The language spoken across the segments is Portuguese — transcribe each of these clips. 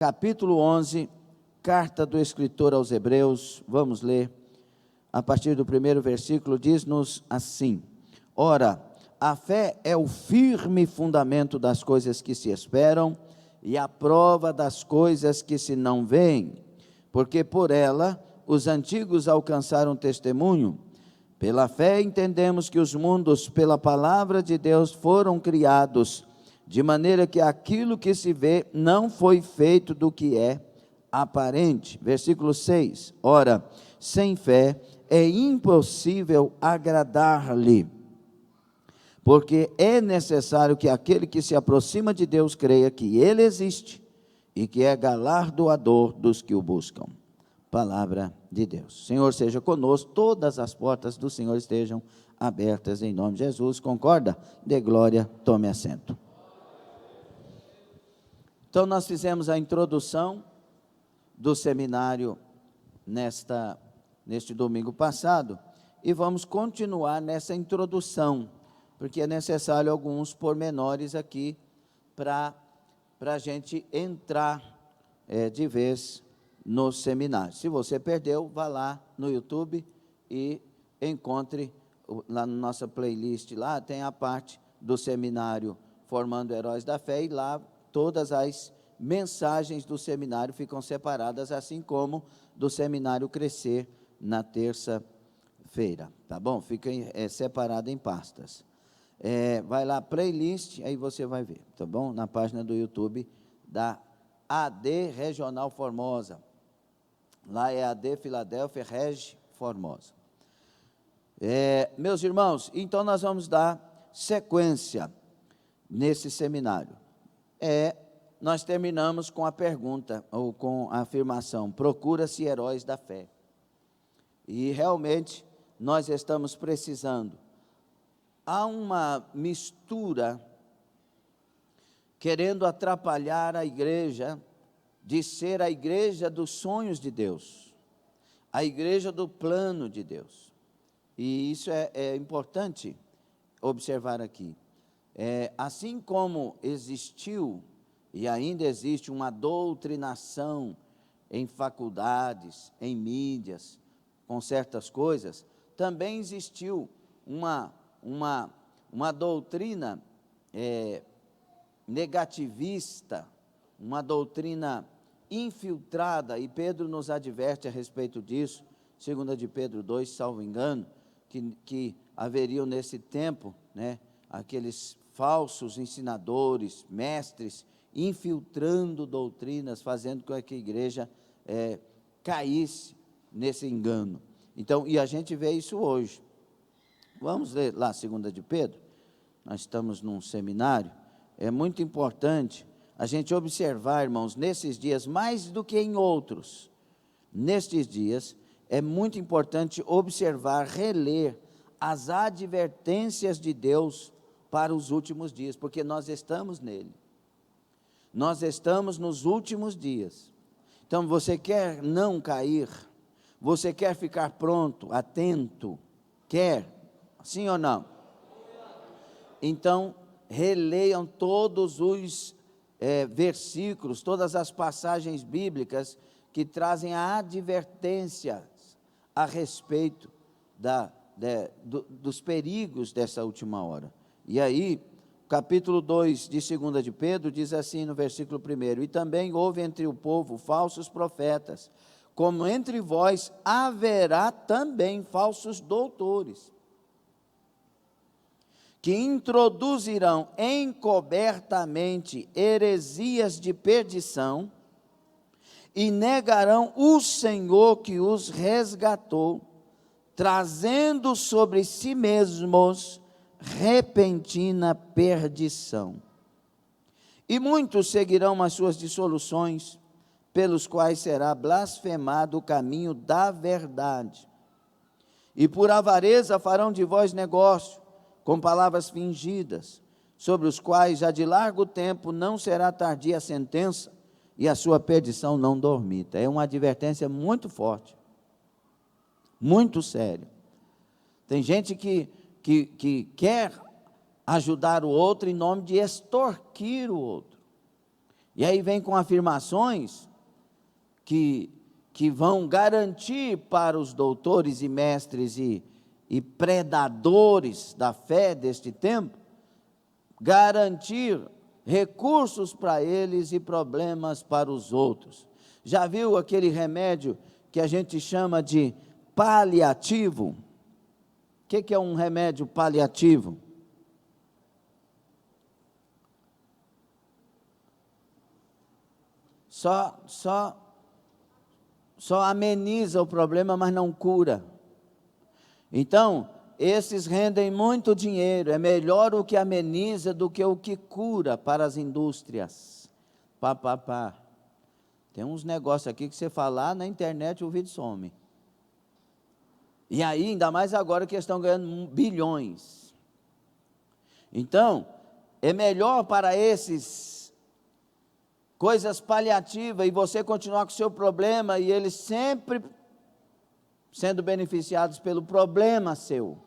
capítulo 11, carta do escritor aos Hebreus, vamos ler, a partir do primeiro versículo, diz-nos assim: Ora, a fé é o firme fundamento das coisas que se esperam e a prova das coisas que se não veem, porque por ela os antigos alcançaram testemunho. Pela fé entendemos que os mundos, pela palavra de Deus, foram criados, de maneira que aquilo que se vê não foi feito do que é aparente. Versículo 6. Ora, sem fé é impossível agradar-lhe, porque é necessário que aquele que se aproxima de Deus creia que Ele existe e que é galardoador dos que o buscam. Palavra de Deus. Senhor seja conosco, todas as portas do Senhor estejam abertas em nome de Jesus. Concorda? Dê glória, tome assento. Então nós fizemos a introdução do seminário neste domingo passado e vamos continuar nessa introdução, porque é necessário alguns pormenores aqui para a gente entrar de vez no seminário. Se você perdeu, vá lá no YouTube e encontre lá na nossa playlist, lá tem a parte do seminário Formando Heróis da Fé, e lá todas as mensagens do seminário ficam separadas, assim como do seminário Crescer na terça-feira, tá bom? Fica separado em pastas. Vai lá, playlist, aí você vai ver, tá bom? Na página do YouTube da AD Regional Formosa. Lá é AD Filadélfia Regi Formosa. Meus irmãos, então nós vamos dar sequência nesse seminário. Nós terminamos com a pergunta, ou com a afirmação: procura-se heróis da fé. E realmente nós estamos precisando. Há uma mistura querendo atrapalhar a igreja de ser a igreja dos sonhos de Deus, a igreja do plano de Deus. E isso é importante observar aqui. Assim como existiu e ainda existe uma doutrinação em faculdades, em mídias, com certas coisas, também existiu uma doutrina negativista, uma doutrina infiltrada, e Pedro nos adverte a respeito disso, 2 de Pedro 2, salvo engano, que haveriam nesse tempo, aqueles falsos ensinadores, mestres, infiltrando doutrinas, fazendo com que a igreja caísse nesse engano. Então, e a gente vê isso hoje. Vamos ler lá 2 de Pedro, nós estamos num seminário. É muito importante a gente observar, irmãos, nesses dias, mais do que em outros, nestes dias, é muito importante observar, reler as advertências de Deus para os últimos dias, porque nós estamos nele. Nós estamos nos últimos dias. Então, você quer não cair? Você quer ficar pronto, atento? Quer? Sim ou não? Então, releiam todos os versículos, todas as passagens bíblicas que trazem a advertência a respeito dos perigos dessa última hora. E aí, capítulo 2 de 2 de Pedro, diz assim no versículo 1: E também houve entre o povo falsos profetas, como entre vós haverá também falsos doutores, que introduzirão encobertamente heresias de perdição, e negarão o Senhor que os resgatou, trazendo sobre si mesmos repentina perdição. E muitos seguirão as suas dissoluções, pelos quais será blasfemado o caminho da verdade. E por avareza farão de vós negócio, com palavras fingidas, sobre os quais já de largo tempo não será tardia a sentença, e a sua perdição não dormita. É uma advertência muito forte, muito séria. Tem gente que quer ajudar o outro em nome de extorquir o outro. E aí vem com afirmações que vão garantir para os doutores e mestres e predadores da fé deste tempo, garantir recursos para eles e problemas para os outros. Já viu aquele remédio que a gente chama de paliativo? O que é um remédio paliativo? Só ameniza o problema, mas não cura. Então, esses rendem muito dinheiro. É melhor o que ameniza do que o que cura para as indústrias. Tem uns negócios aqui que você falar na internet, o vídeo some. E aí, ainda mais agora que estão ganhando bilhões. Então, é melhor para esses coisas paliativas e você continuar com o seu problema e eles sempre sendo beneficiados pelo problema seu.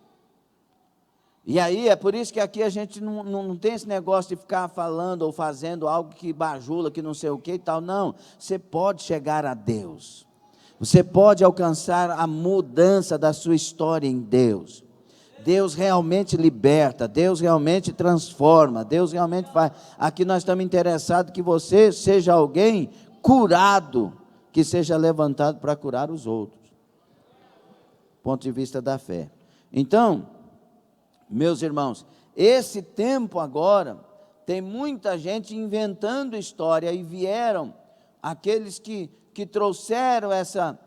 E aí, é por isso que aqui a gente não tem esse negócio de ficar falando ou fazendo algo que bajula, que não sei o que e tal. Não, você pode chegar a Deus. Você pode alcançar a mudança da sua história em Deus. Deus realmente liberta, Deus realmente transforma, Deus realmente faz. Aqui nós estamos interessados que você seja alguém curado, que seja levantado para curar os outros. Ponto de vista da fé. Então, meus irmãos, esse tempo agora, tem muita gente inventando história e vieram aqueles que trouxeram essa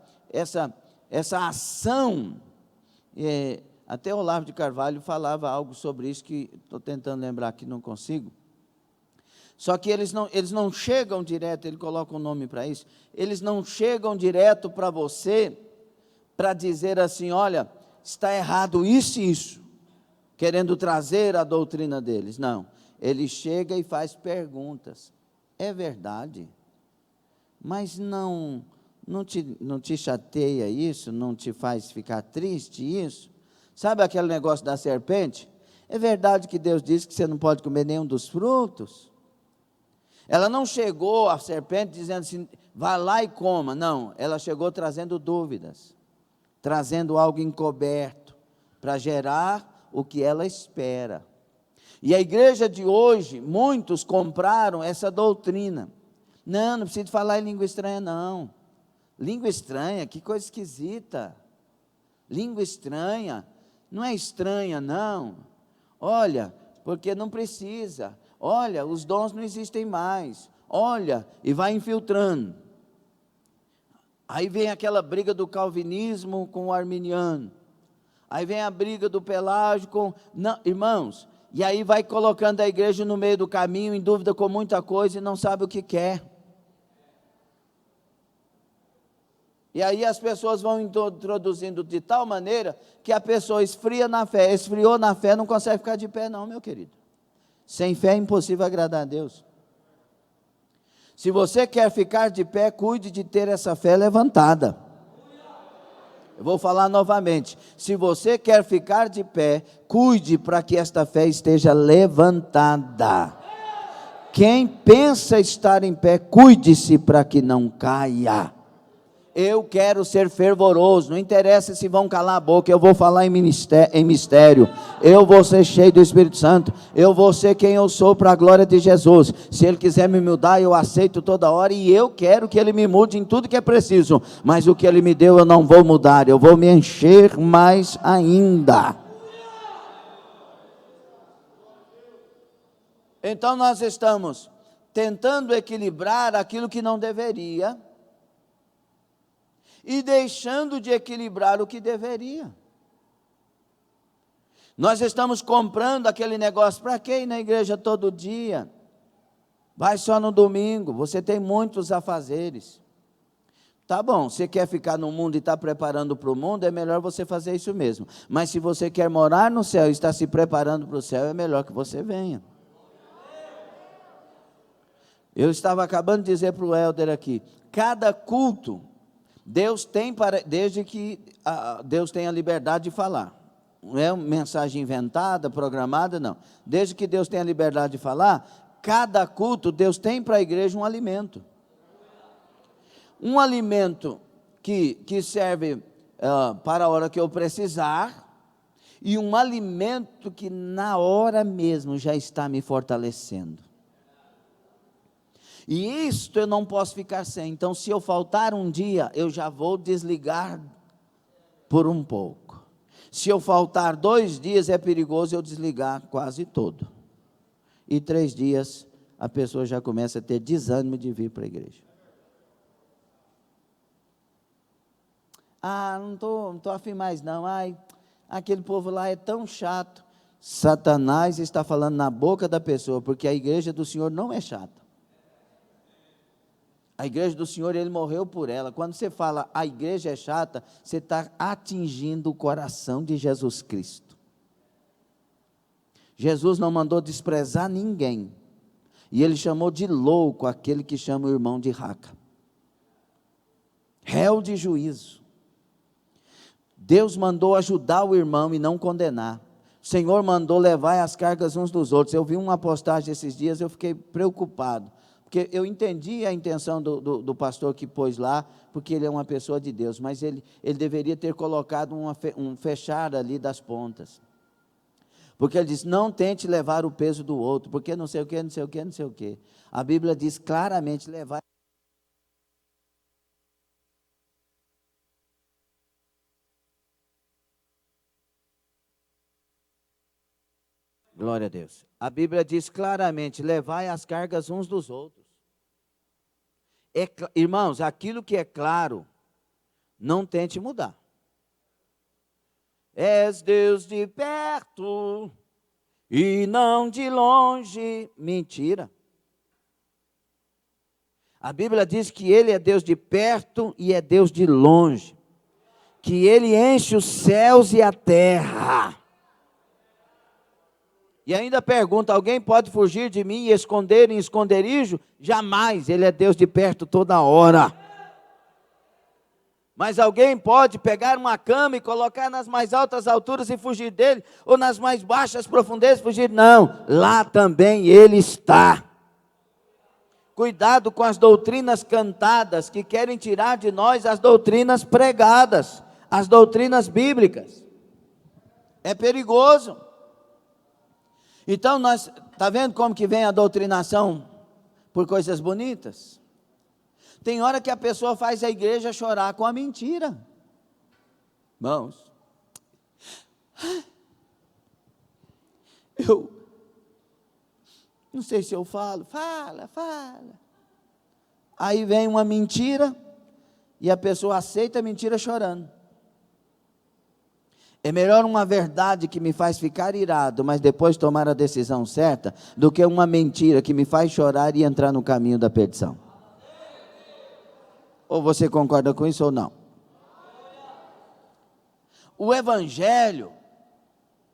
ação. Até Olavo de Carvalho falava algo sobre isso, que estou tentando lembrar aqui, não consigo. Só que eles não chegam direto, ele coloca um nome para isso, eles não chegam direto para você, para dizer assim, olha, está errado isso e isso, querendo trazer a doutrina deles. Não, ele chega e faz perguntas. É verdade, mas não te chateia isso, não te faz ficar triste isso? Sabe aquele negócio da serpente? É verdade que Deus disse que você não pode comer nenhum dos frutos? Ela não chegou, a serpente, dizendo assim, vá lá e coma. Não, ela chegou trazendo dúvidas, trazendo algo encoberto, para gerar o que ela espera. E a igreja de hoje, muitos compraram essa doutrina. Não precisa falar em língua estranha, não. Língua estranha, que coisa esquisita. Língua estranha. Não é estranha, não. Olha, porque não precisa. Olha, os dons não existem mais. Olha, e vai infiltrando. Aí vem aquela briga do calvinismo com o arminiano. Aí vem a briga do Pelágio com... Não, irmãos, e aí vai colocando a igreja no meio do caminho, em dúvida com muita coisa e não sabe o que quer. E aí as pessoas vão introduzindo de tal maneira que a pessoa esfriou na fé, não consegue ficar de pé não, meu querido. Sem fé é impossível agradar a Deus. Se você quer ficar de pé, cuide de ter essa fé levantada. Eu vou falar novamente. Se você quer ficar de pé, cuide para que esta fé esteja levantada. Quem pensa estar em pé, cuide-se para que não caia. Eu quero ser fervoroso, não interessa se vão calar a boca, eu vou falar em mistério, eu vou ser cheio do Espírito Santo, eu vou ser quem eu sou para a glória de Jesus. Se Ele quiser me mudar, eu aceito toda hora, e eu quero que Ele me mude em tudo que é preciso, mas o que Ele me deu eu não vou mudar, eu vou me encher mais ainda. Então nós estamos tentando equilibrar aquilo que não deveria, e deixando de equilibrar o que deveria. Nós estamos comprando aquele negócio, para quê ir na igreja todo dia? Vai só no domingo, você tem muitos afazeres. Tá bom, você quer ficar no mundo e está preparando para o mundo, é melhor você fazer isso mesmo. Mas se você quer morar no céu e está se preparando para o céu, é melhor que você venha. Eu estava acabando de dizer para o Helder aqui, cada culto, Deus tem, desde que Deus tem a liberdade de falar, não é uma mensagem inventada, programada, não. Desde que Deus tem a liberdade de falar, cada culto, Deus tem para a igreja um alimento. Um alimento que serve para a hora que eu precisar, e um alimento que na hora mesmo já está me fortalecendo. E isto eu não posso ficar sem. Então, se eu faltar um dia, eu já vou desligar por um pouco. Se eu faltar 2 dias, é perigoso eu desligar quase todo. E 3 dias, a pessoa já começa a ter desânimo de vir para a igreja. Não estou afim mais não. Aquele povo lá é tão chato. Satanás está falando na boca da pessoa, porque a igreja do Senhor não é chata. A igreja do Senhor, Ele morreu por ela. Quando você fala a igreja é chata, você está atingindo o coração de Jesus Cristo. Jesus não mandou desprezar ninguém. E Ele chamou de louco aquele que chama o irmão de raca. Réu de juízo. Deus mandou ajudar o irmão e não condenar. O Senhor mandou levar as cargas uns dos outros. Eu vi uma postagem esses dias, eu fiquei preocupado. Porque eu entendi a intenção do pastor que pôs lá, porque ele é uma pessoa de Deus, mas ele deveria ter colocado um fechar ali das pontas. Porque ele diz, não tente levar o peso do outro, porque não sei o que, não sei o que, não sei o que. A Bíblia diz claramente, levar. Glória a Deus. A Bíblia diz claramente, levai as cargas uns dos outros. Irmãos, aquilo que é claro, não tente mudar. És Deus de perto e não de longe. Mentira. A Bíblia diz que Ele é Deus de perto e é Deus de longe. Que Ele enche os céus e a terra. E ainda pergunta, alguém pode fugir de mim e esconder em esconderijo? Jamais, Ele é Deus de perto toda hora. Mas alguém pode pegar uma cama e colocar nas mais altas alturas e fugir dele? Ou nas mais baixas profundezas fugir? Não, lá também Ele está. Cuidado com as doutrinas cantadas, que querem tirar de nós as doutrinas pregadas, as doutrinas bíblicas. É perigoso. Então, está vendo como que vem a doutrinação por coisas bonitas? Tem hora que a pessoa faz a igreja chorar com a mentira. Irmãos, eu não sei se eu fala. Aí vem uma mentira e a pessoa aceita a mentira chorando. É melhor uma verdade que me faz ficar irado, mas depois tomar a decisão certa, do que uma mentira que me faz chorar e entrar no caminho da perdição. Ou você concorda com isso ou não? O Evangelho,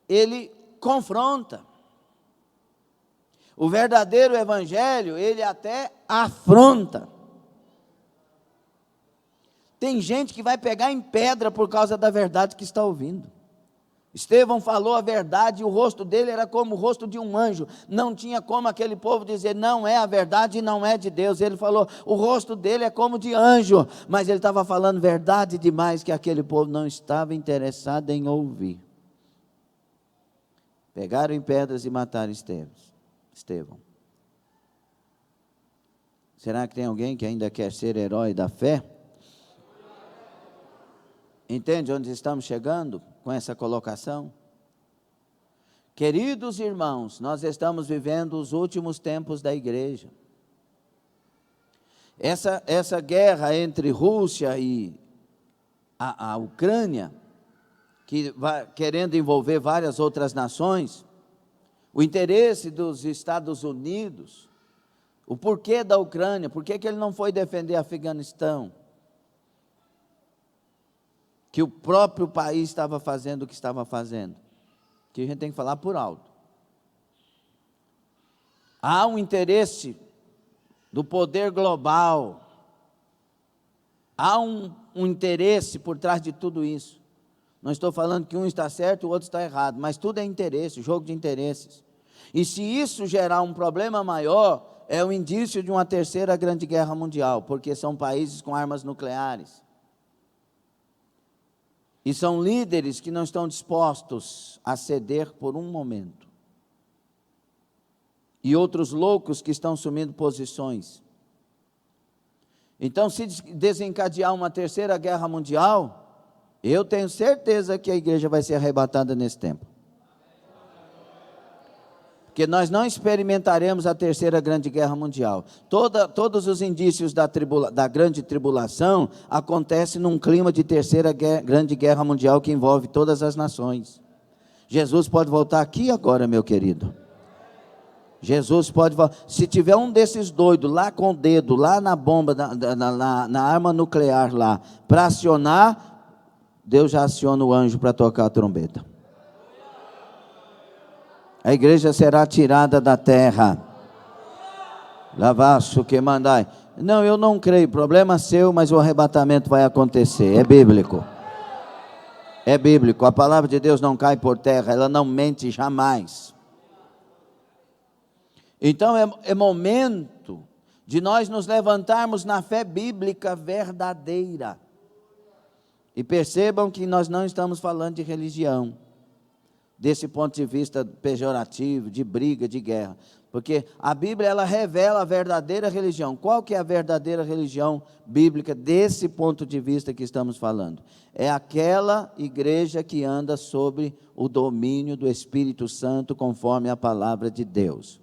ele confronta. O verdadeiro Evangelho, ele até afronta. Tem gente que vai pegar em pedra por causa da verdade que está ouvindo. Estevão falou a verdade e o rosto dele era como o rosto de um anjo. Não tinha como aquele povo dizer, não é a verdade e não é de Deus. Ele falou, o rosto dele é como de anjo. Mas ele estava falando verdade demais que aquele povo não estava interessado em ouvir. Pegaram em pedras e mataram Estevão. Será que tem alguém que ainda quer ser herói da fé? Entende onde estamos chegando com essa colocação? Queridos irmãos, nós estamos vivendo os últimos tempos da igreja. Essa guerra entre Rússia e a Ucrânia, que vai querendo envolver várias outras nações, o interesse dos Estados Unidos, o porquê da Ucrânia, por que ele não foi defender Afeganistão? Que o próprio país estava fazendo o que estava fazendo, que a gente tem que falar por alto. Há um interesse do poder global, há um interesse por trás de tudo isso. Não estou falando que um está certo e o outro está errado, mas tudo é interesse, jogo de interesses. E se isso gerar um problema maior, é um indício de uma terceira grande guerra mundial, porque são países com armas nucleares. E são líderes que não estão dispostos a ceder por um momento. E outros loucos que estão assumindo posições. Então, se desencadear uma terceira guerra mundial, eu tenho certeza que a igreja vai ser arrebatada nesse tempo. Porque nós não experimentaremos a terceira grande guerra mundial. Todos os indícios da grande tribulação acontecem num clima de terceira grande guerra mundial que envolve todas as nações. Jesus pode voltar aqui agora, meu querido. Jesus pode voltar. Se tiver um desses doidos lá com o dedo, lá na bomba, na arma nuclear lá, para acionar, Deus já aciona o anjo para tocar a trombeta. A igreja será tirada da terra. Lavaço que mandai. Não, eu não creio, problema seu, mas o arrebatamento vai acontecer, é bíblico. É bíblico, a palavra de Deus não cai por terra, ela não mente jamais. Então é momento de nós nos levantarmos na fé bíblica verdadeira. E percebam que nós não estamos falando de religião, desse ponto de vista pejorativo, de briga, de guerra. Porque a Bíblia, ela revela a verdadeira religião. Qual que é a verdadeira religião bíblica desse ponto de vista que estamos falando? É aquela igreja que anda sob o domínio do Espírito Santo, conforme a palavra de Deus.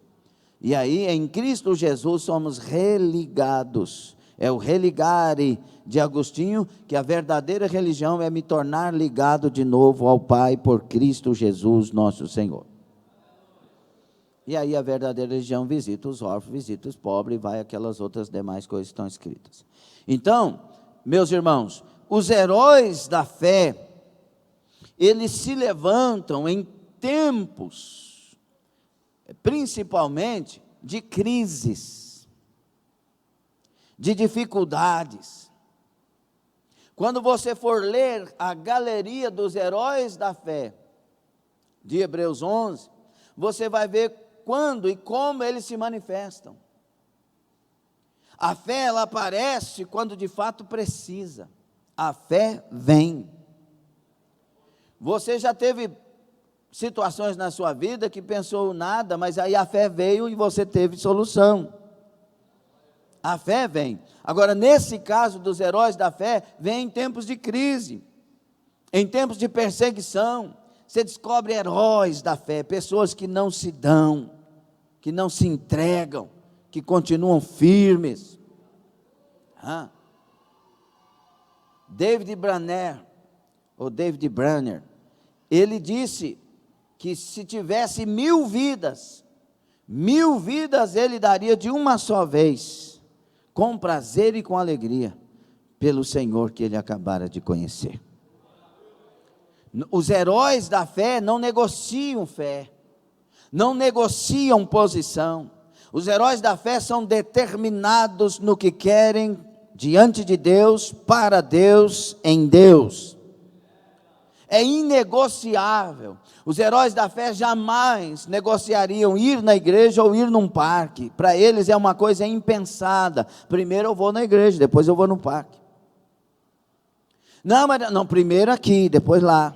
E aí, em Cristo Jesus, somos religados. É o religare de Agostinho, que a verdadeira religião é me tornar ligado de novo ao Pai por Cristo Jesus, nosso Senhor. E aí a verdadeira religião visita os órfãos, visita os pobres, e vai aquelas outras demais coisas que estão escritas. Então, meus irmãos, os heróis da fé, eles se levantam em tempos, principalmente de crises, de dificuldades. Quando você for ler a galeria dos heróis da fé, de Hebreus 11, você vai ver quando e como eles se manifestam. A fé, ela aparece quando de fato precisa. A fé vem. Você já teve situações na sua vida que pensou nada, mas aí a fé veio e você teve solução. A fé vem. Agora, nesse caso dos heróis da fé, vem em tempos de crise, em tempos de perseguição. Você descobre heróis da fé, pessoas que não se dão, que não se entregam, que continuam firmes. David Branner, ele disse que se tivesse 1000 vidas ele daria de uma só vez, com prazer e com alegria, pelo Senhor que ele acabara de conhecer. Os heróis da fé não negociam fé, não negociam posição. Os heróis da fé são determinados no que querem, diante de Deus, para Deus, em Deus. É inegociável. Os heróis da fé jamais negociariam ir na igreja ou ir num parque. Para eles é uma coisa impensada. Primeiro eu vou na igreja, depois eu vou no parque. Não, primeiro aqui, depois lá.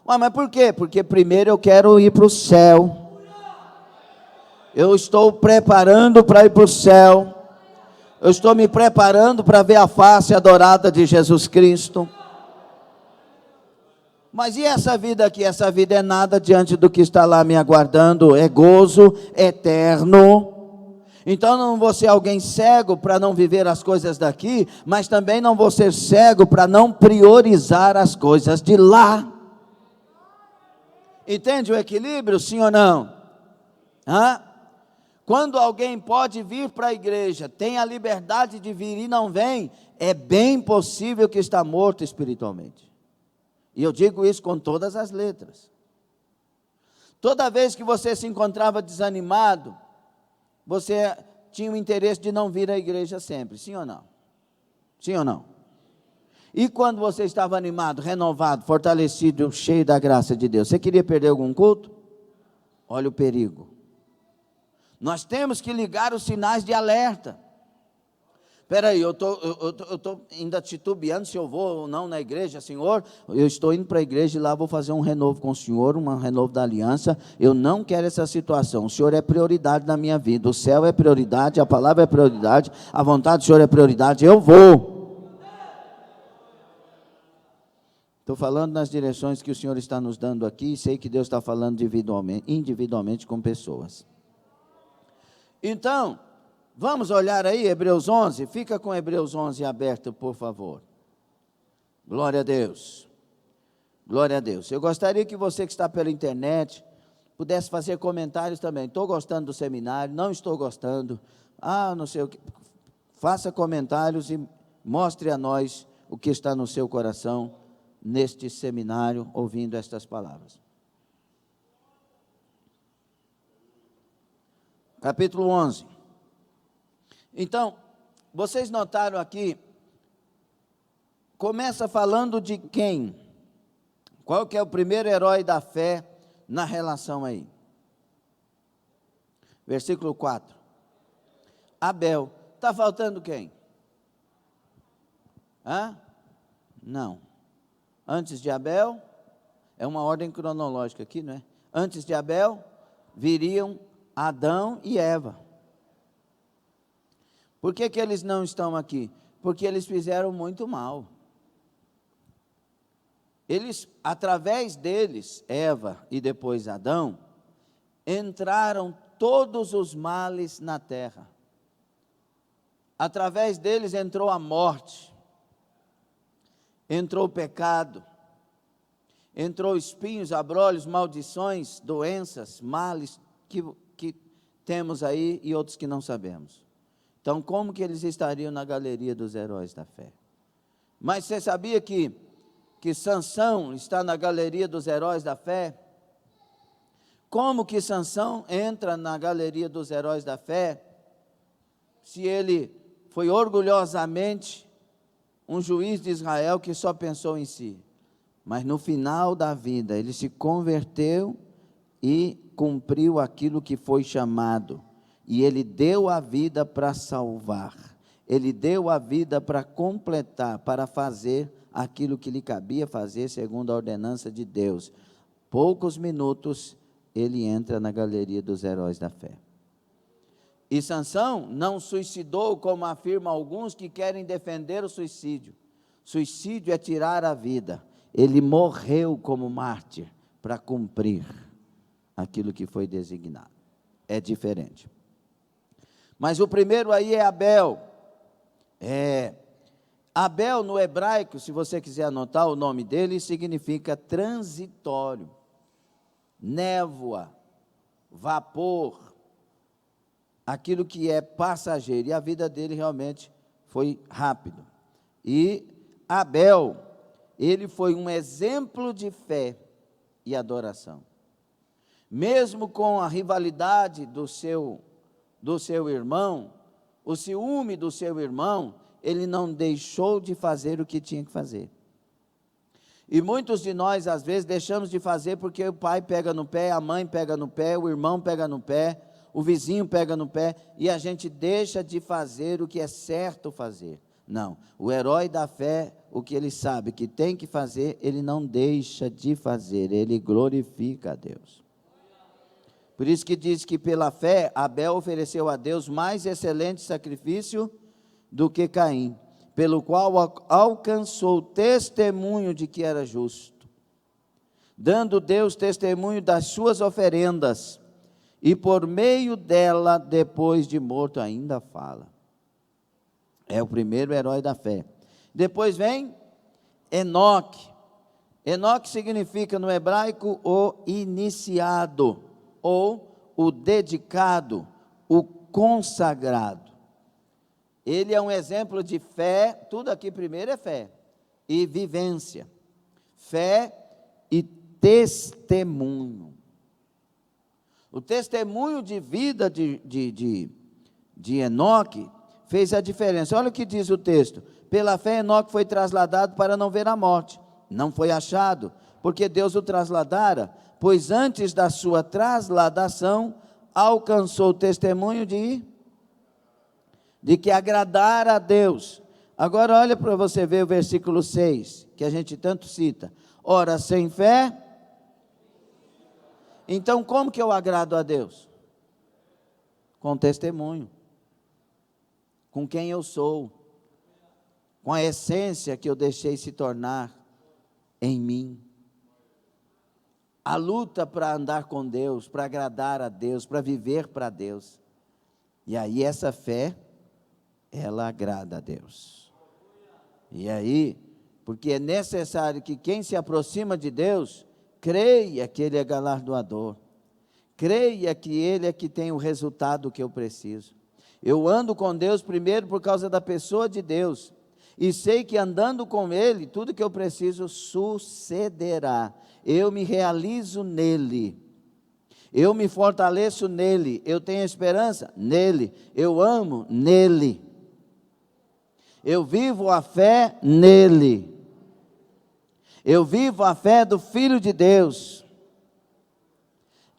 Mas por quê? Porque primeiro eu quero ir para o céu. Eu estou preparando para ir para o céu. Eu estou me preparando para ver a face adorada de Jesus Cristo. Mas e essa vida aqui? Essa vida é nada diante do que está lá me aguardando. É gozo eterno. Então não vou ser alguém cego para não viver as coisas daqui, mas também não vou ser cego para não priorizar as coisas de lá. Entende o equilíbrio, sim ou não? Quando alguém pode vir para a igreja, tem a liberdade de vir e não vem, é bem possível que está morto espiritualmente. E eu digo isso com todas as letras. Toda vez que você se encontrava desanimado, você tinha o interesse de não vir à igreja sempre, sim ou não? Sim ou não? E quando você estava animado, renovado, fortalecido, cheio da graça de Deus, você queria perder algum culto? Olha o perigo. Nós temos que ligar os sinais de alerta. Espera aí, eu estou ainda titubeando se eu vou ou não na igreja. Senhor, eu estou indo para a igreja e lá vou fazer um renovo com o Senhor, um renovo da aliança. Eu não quero essa situação. O Senhor é prioridade na minha vida. O céu é prioridade, a palavra é prioridade, a vontade do Senhor é prioridade. Eu vou. Estou falando nas direções que o Senhor está nos dando aqui, e sei que Deus está falando individualmente com pessoas. Então, vamos olhar aí, Hebreus 11, fica com Hebreus 11 aberto, por favor. Glória a Deus, glória a Deus. Eu gostaria que você que está pela internet, pudesse fazer comentários também. Estou gostando do seminário, não estou gostando, não sei o que. Faça comentários e mostre a nós o que está no seu coração, neste seminário, ouvindo estas palavras. Capítulo 11. Então, vocês notaram aqui, começa falando de quem? Qual que é o primeiro herói da fé na relação aí? Versículo 4. Abel. Está faltando quem? Não. Antes de Abel, é uma ordem cronológica aqui, não é? Antes de Abel, viriam Adão e Eva. Por que eles não estão aqui? Porque eles fizeram muito mal. Através deles, Eva e depois Adão, entraram todos os males na terra. Através deles entrou a morte, entrou o pecado, entrou espinhos, abrolhos, maldições, doenças, males que temos aí e outros que não sabemos. Então, como que eles estariam na galeria dos heróis da fé? Mas você sabia que Sansão está na galeria dos heróis da fé? Como que Sansão entra na galeria dos heróis da fé, se ele foi orgulhosamente um juiz de Israel que só pensou em si? Mas no final da vida, ele se converteu e cumpriu aquilo que foi chamado. E ele deu a vida para salvar. Ele deu a vida para completar, para fazer aquilo que lhe cabia fazer segundo a ordenança de Deus. Poucos minutos, ele entra na galeria dos heróis da fé. E Sansão não suicidou, como afirmam alguns que querem defender o suicídio. Suicídio é tirar a vida. Ele morreu como mártir para cumprir aquilo que foi designado. É diferente. Mas o primeiro aí é Abel. Abel no hebraico, se você quiser anotar o nome dele, significa transitório, névoa, vapor, aquilo que é passageiro. E a vida dele realmente foi rápido. E Abel, ele foi um exemplo de fé e adoração. Mesmo com a rivalidade do seu irmão, o ciúme do seu irmão, ele não deixou de fazer o que tinha que fazer. E muitos de nós, às vezes, deixamos de fazer porque o pai pega no pé, a mãe pega no pé, o irmão pega no pé, o vizinho pega no pé, e a gente deixa de fazer o que é certo fazer. Não, o herói da fé, o que ele sabe que tem que fazer, ele não deixa de fazer, ele glorifica a Deus. Por isso que diz que pela fé, Abel ofereceu a Deus mais excelente sacrifício do que Caim, pelo qual alcançou testemunho de que era justo, dando Deus testemunho das suas oferendas, e por meio dela, depois de morto, ainda fala. É o primeiro herói da fé. Depois vem Enoque. Enoque significa no hebraico o iniciado, ou o dedicado, o consagrado. Ele é um exemplo de fé, tudo aqui primeiro é fé, e vivência. Fé e testemunho. O testemunho de vida de Enoque fez a diferença. Olha o que diz o texto: pela fé Enoque foi trasladado para não ver a morte, não foi achado, porque Deus o trasladara, pois antes da sua trasladação alcançou o testemunho de que agradar a Deus. Agora olha para você ver o versículo 6, que a gente tanto cita. Ora, sem fé, então como que eu agrado a Deus? Com testemunho, com quem eu sou, com a essência que eu deixei se tornar em mim. A luta para andar com Deus, para agradar a Deus, para viver para Deus. E aí essa fé, ela agrada a Deus. E aí, porque é necessário que quem se aproxima de Deus, creia que Ele é galardoador. Creia que Ele é que tem o resultado que eu preciso. Eu ando com Deus primeiro por causa da pessoa de Deus. E sei que andando com Ele, tudo que eu preciso sucederá. Eu me realizo nele. Eu me fortaleço nele. Eu tenho esperança nele. Eu amo nele. Eu vivo a fé nele. Eu vivo a fé do Filho de Deus.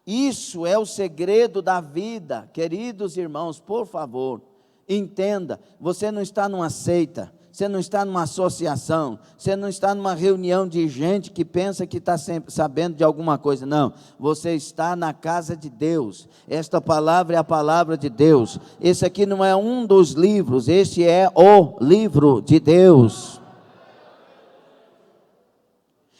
Isso é o segredo da vida, queridos irmãos, por favor, entenda, você não está numa seita, você não está numa associação, você não está numa reunião de gente que pensa que está sempre sabendo de alguma coisa, não, você está na casa de Deus, esta palavra é a palavra de Deus, esse aqui não é um dos livros, este é o livro de Deus.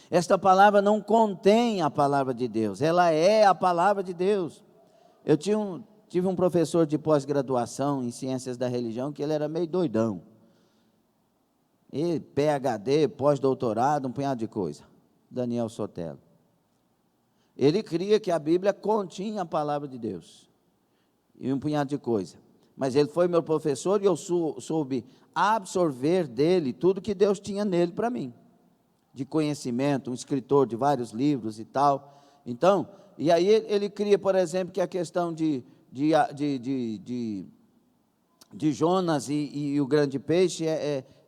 Esta palavra não contém a palavra de Deus, ela é a palavra de Deus. Eu tive um professor de pós-graduação em ciências da religião, que ele era meio doidão. E PhD, pós-doutorado, um punhado de coisa. Daniel Sotelo. Ele cria que a Bíblia continha a palavra de Deus. E um punhado de coisa. Mas ele foi meu professor e eu soube absorver dele tudo que Deus tinha nele para mim. De conhecimento, um escritor de vários livros e tal. Então, e aí ele cria, por exemplo, que a questão de Jonas e o grande peixe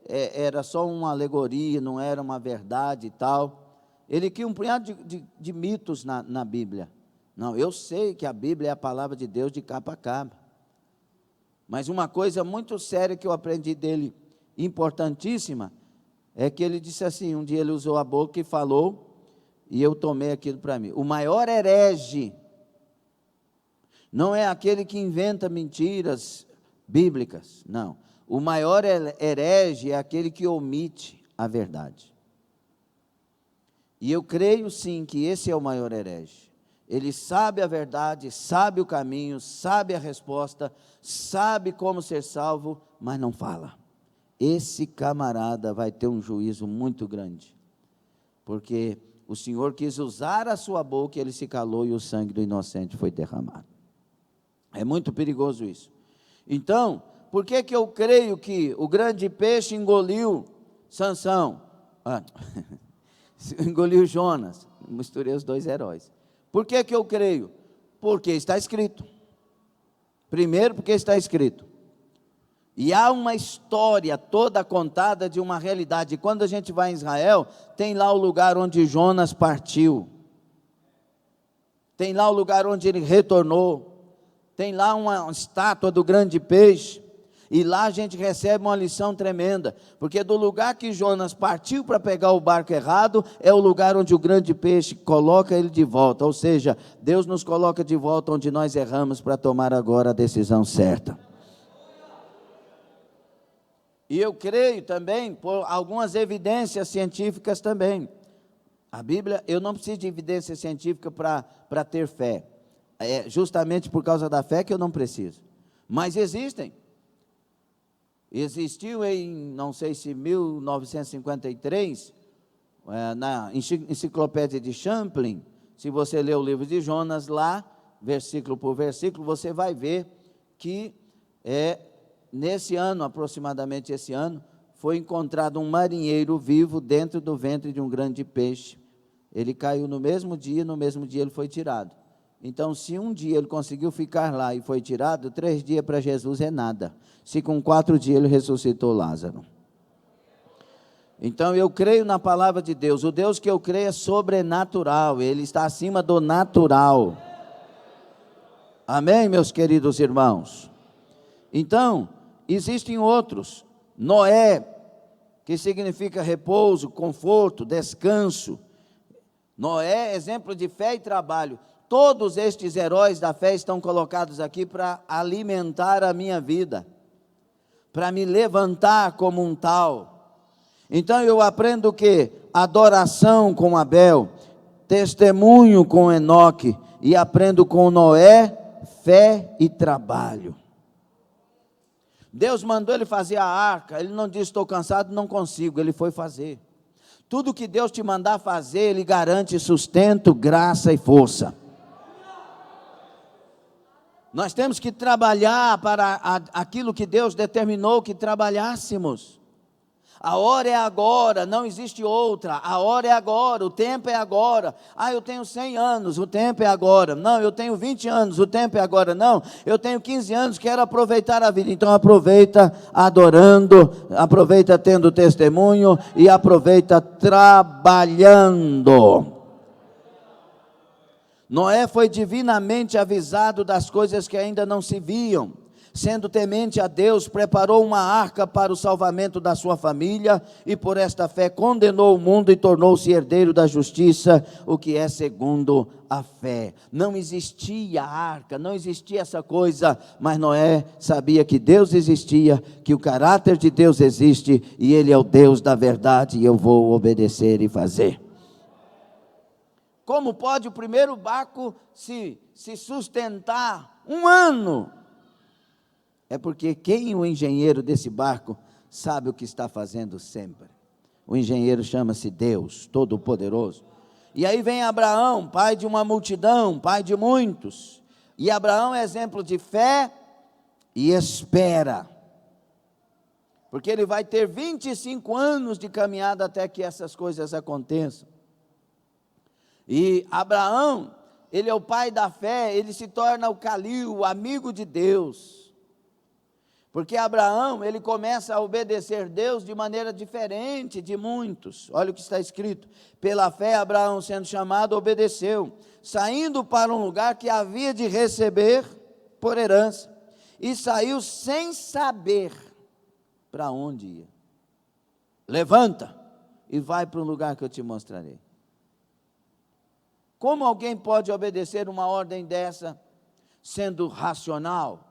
era só uma alegoria, não era uma verdade e tal. Ele cria um punhado de mitos na Bíblia. Não, eu sei que a Bíblia é a palavra de Deus de capa a capa. Mas uma coisa muito séria que eu aprendi dele, importantíssima, é que ele disse assim, um dia ele usou a boca e falou, e eu tomei aquilo para mim. O maior herege não é aquele que inventa mentiras bíblicas, não. O maior herege é aquele que omite a verdade. E eu creio sim que esse é o maior herege. Ele sabe a verdade, sabe o caminho, sabe a resposta, sabe como ser salvo, mas não fala. Esse camarada vai ter um juízo muito grande, porque o Senhor quis usar a sua boca, ele se calou e o sangue do inocente foi derramado. É muito perigoso isso. Então, por que eu creio que o grande peixe engoliu Sansão? Engoliu Jonas, misturei os dois heróis. Por que eu creio? Porque está escrito. Primeiro, porque está escrito. E há uma história toda contada de uma realidade. Quando a gente vai em Israel, tem lá o lugar onde Jonas partiu. Tem lá o lugar onde ele retornou. Tem lá uma estátua do grande peixe. E lá a gente recebe uma lição tremenda. Porque do lugar que Jonas partiu para pegar o barco errado, é o lugar onde o grande peixe coloca ele de volta. Ou seja, Deus nos coloca de volta onde nós erramos para tomar agora a decisão certa. E eu creio também por algumas evidências científicas também. A Bíblia, eu não preciso de evidência científica para ter fé. É justamente por causa da fé que eu não preciso. Mas existem. Existiu em, não sei se 1953, na enciclopédia de Champlin, se você ler o livro de Jonas lá, versículo por versículo, você vai ver que nesse ano, aproximadamente esse ano, foi encontrado um marinheiro vivo dentro do ventre de um grande peixe. Ele caiu no mesmo dia ele foi tirado. Então, se um dia ele conseguiu ficar lá e foi tirado, 3 dias para Jesus é nada. Se com 4 dias ele ressuscitou Lázaro. Então, eu creio na palavra de Deus. O Deus que eu creio é sobrenatural, ele está acima do natural. Amém, meus queridos irmãos? Então, existem outros. Noé, que significa repouso, conforto, descanso. Noé, exemplo de fé e trabalho. Todos estes heróis da fé estão colocados aqui para alimentar a minha vida, para me levantar como um tal. Então eu aprendo que adoração com Abel, testemunho com Enoque, e aprendo com Noé, fé e trabalho. Deus mandou ele fazer a arca, ele não disse estou cansado, não consigo, ele foi fazer. Tudo que Deus te mandar fazer, ele garante sustento, graça e força. Nós temos que trabalhar para aquilo que Deus determinou que trabalhássemos. A hora é agora, não existe outra. A hora é agora, o tempo é agora. Eu tenho 100 anos, o tempo é agora. Não, eu tenho 20 anos, o tempo é agora. Não, eu tenho 15 anos, quero aproveitar a vida. Então aproveita adorando, aproveita tendo testemunho e aproveita trabalhando. Noé foi divinamente avisado das coisas que ainda não se viam. Sendo temente a Deus, preparou uma arca para o salvamento da sua família, e por esta fé condenou o mundo e tornou-se herdeiro da justiça, o que é segundo a fé. Não existia arca, não existia essa coisa, mas Noé sabia que Deus existia, que o caráter de Deus existe, e Ele é o Deus da verdade, e eu vou obedecer e fazer. Como pode o primeiro barco se sustentar um ano? É porque quem o engenheiro desse barco sabe o que está fazendo sempre. O engenheiro chama-se Deus, Todo-Poderoso. E aí vem Abraão, pai de uma multidão, pai de muitos. E Abraão é exemplo de fé e espera. Porque ele vai ter 25 anos de caminhada até que essas coisas aconteçam. E Abraão, ele é o pai da fé, ele se torna o Calil, o amigo de Deus. Porque Abraão, ele começa a obedecer Deus de maneira diferente de muitos. Olha o que está escrito: pela fé Abraão, sendo chamado, obedeceu, saindo para um lugar que havia de receber por herança, e saiu sem saber para onde ia. Levanta e vai para um lugar que eu te mostrarei. Como alguém pode obedecer uma ordem dessa, sendo racional?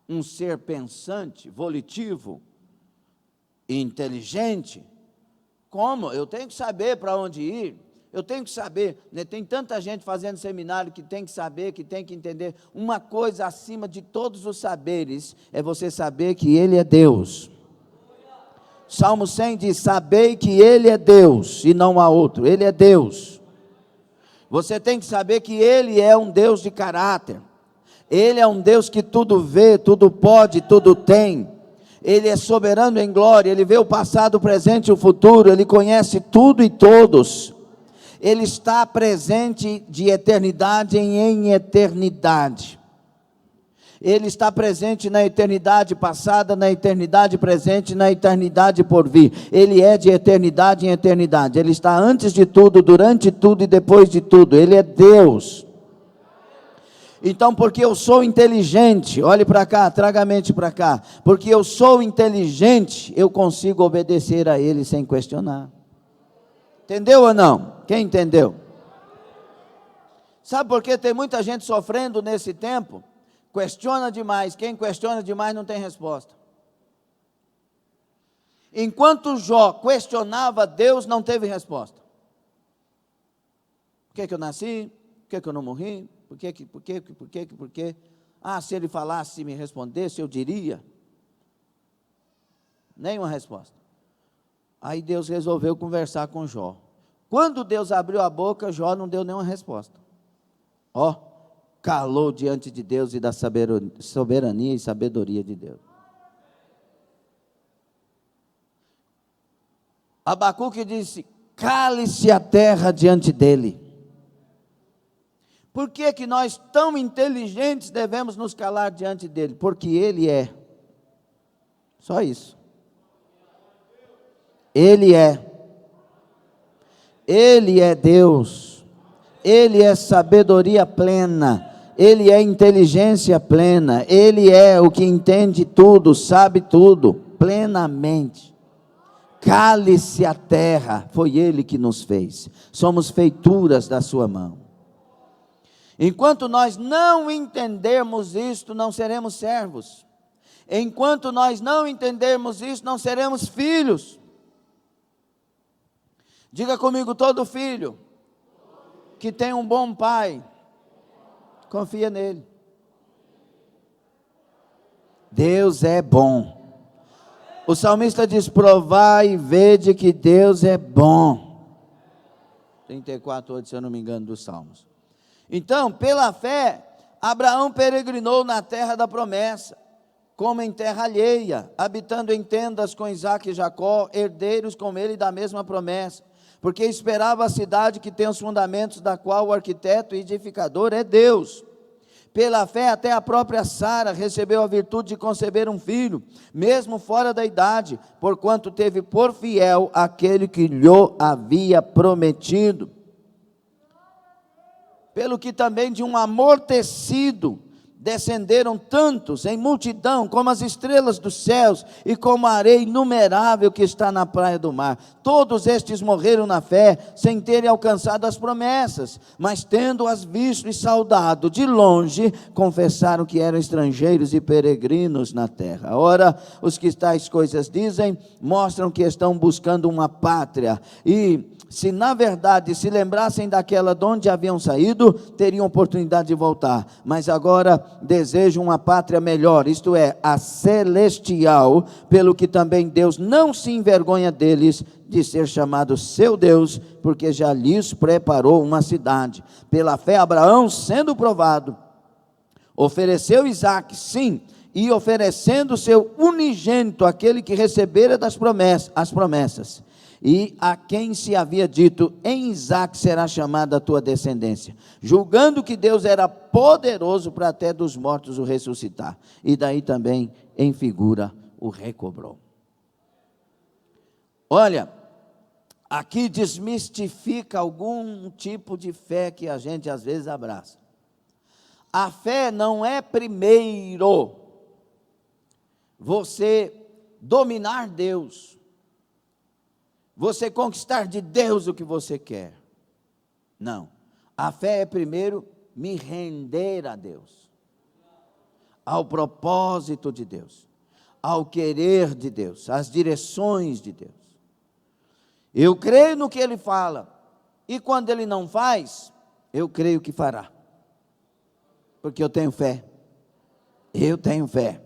Um ser pensante, volitivo, inteligente? Como? Eu tenho que saber para onde ir, eu tenho que saber, né? Tem tanta gente fazendo seminário que tem que saber, que tem que entender. Uma coisa acima de todos os saberes, é você saber que Ele é Deus. Salmo 100 diz, sabei que Ele é Deus, e não há outro, Ele é Deus. Você tem que saber que Ele é um Deus de caráter. Ele é um Deus que tudo vê, tudo pode, tudo tem. Ele é soberano em glória, Ele vê o passado, o presente e o futuro, Ele conhece tudo e todos. Ele está presente de eternidade em eternidade. Ele está presente na eternidade passada, na eternidade presente, na eternidade por vir. Ele é de eternidade em eternidade. Ele está antes de tudo, durante tudo e depois de tudo. Ele é Deus. Então, porque eu sou inteligente, olhe para cá, traga a mente para cá. Porque eu sou inteligente, eu consigo obedecer a Ele sem questionar. Entendeu ou não? Quem entendeu? Sabe por que tem muita gente sofrendo nesse tempo? Questiona demais. Quem questiona demais não tem resposta. Enquanto Jó questionava, Deus não teve resposta. Por que eu nasci? Por que eu não morri? Por quê? Se ele falasse, se me respondesse, eu diria. Nenhuma resposta. Aí Deus resolveu conversar com Jó. Quando Deus abriu a boca, Jó não deu nenhuma resposta. Calou diante de Deus e da soberania e sabedoria de Deus. Abacuque disse, cale-se a terra diante dele. Por que nós, tão inteligentes, devemos nos calar diante dele? Porque ele é. Só isso. Ele é. Ele é Deus. Ele é sabedoria plena. Ele é inteligência plena, Ele é o que entende tudo, sabe tudo, plenamente. Cale-se a terra, foi Ele que nos fez, somos feituras da sua mão. Enquanto nós não entendermos isto, não seremos servos. Enquanto nós não entendermos isto, não seremos filhos. Diga comigo, todo filho que tem um bom pai, confia nele. Deus é bom. O salmista diz: provai e vede que Deus é bom. 34:8, se eu não me engano, dos Salmos. Então, pela fé, Abraão peregrinou na terra da promessa, como em terra alheia, habitando em tendas com Isaque e Jacó, herdeiros com ele da mesma promessa, porque esperava a cidade que tem os fundamentos, da qual o arquiteto e edificador é Deus. Pela fé, até a própria Sara recebeu a virtude de conceber um filho, mesmo fora da idade, porquanto teve por fiel aquele que lhe havia prometido. Pelo que também de um amortecido descenderam tantos em multidão, como as estrelas dos céus e como a areia inumerável que está na praia do mar. Todos estes morreram na fé, sem terem alcançado as promessas, mas tendo-as visto e saudado de longe, confessaram que eram estrangeiros e peregrinos na terra. Ora, os que tais coisas dizem, mostram que estão buscando uma pátria, e se na verdade se lembrassem daquela de onde haviam saído, teriam oportunidade de voltar, mas agora desejam uma pátria melhor, isto é, a celestial, pelo que também Deus não se envergonha deles, de ser chamado seu Deus, porque já lhes preparou uma cidade. Pela fé Abraão, sendo provado, ofereceu Isaque, sim, e oferecendo seu unigênito, aquele que recebera as promessas, e a quem se havia dito, em Isaque será chamada a tua descendência, julgando que Deus era poderoso para até dos mortos o ressuscitar, e daí também em figura o recobrou. Olha, aqui desmistifica algum tipo de fé que a gente às vezes abraça. A fé não é primeiro você dominar Deus, você conquistar de Deus o que você quer. Não, a fé é primeiro me render a Deus, ao propósito de Deus, ao querer de Deus, às direções de Deus. Eu creio no que Ele fala, e quando Ele não faz, eu creio que fará, porque eu tenho fé. Eu tenho fé.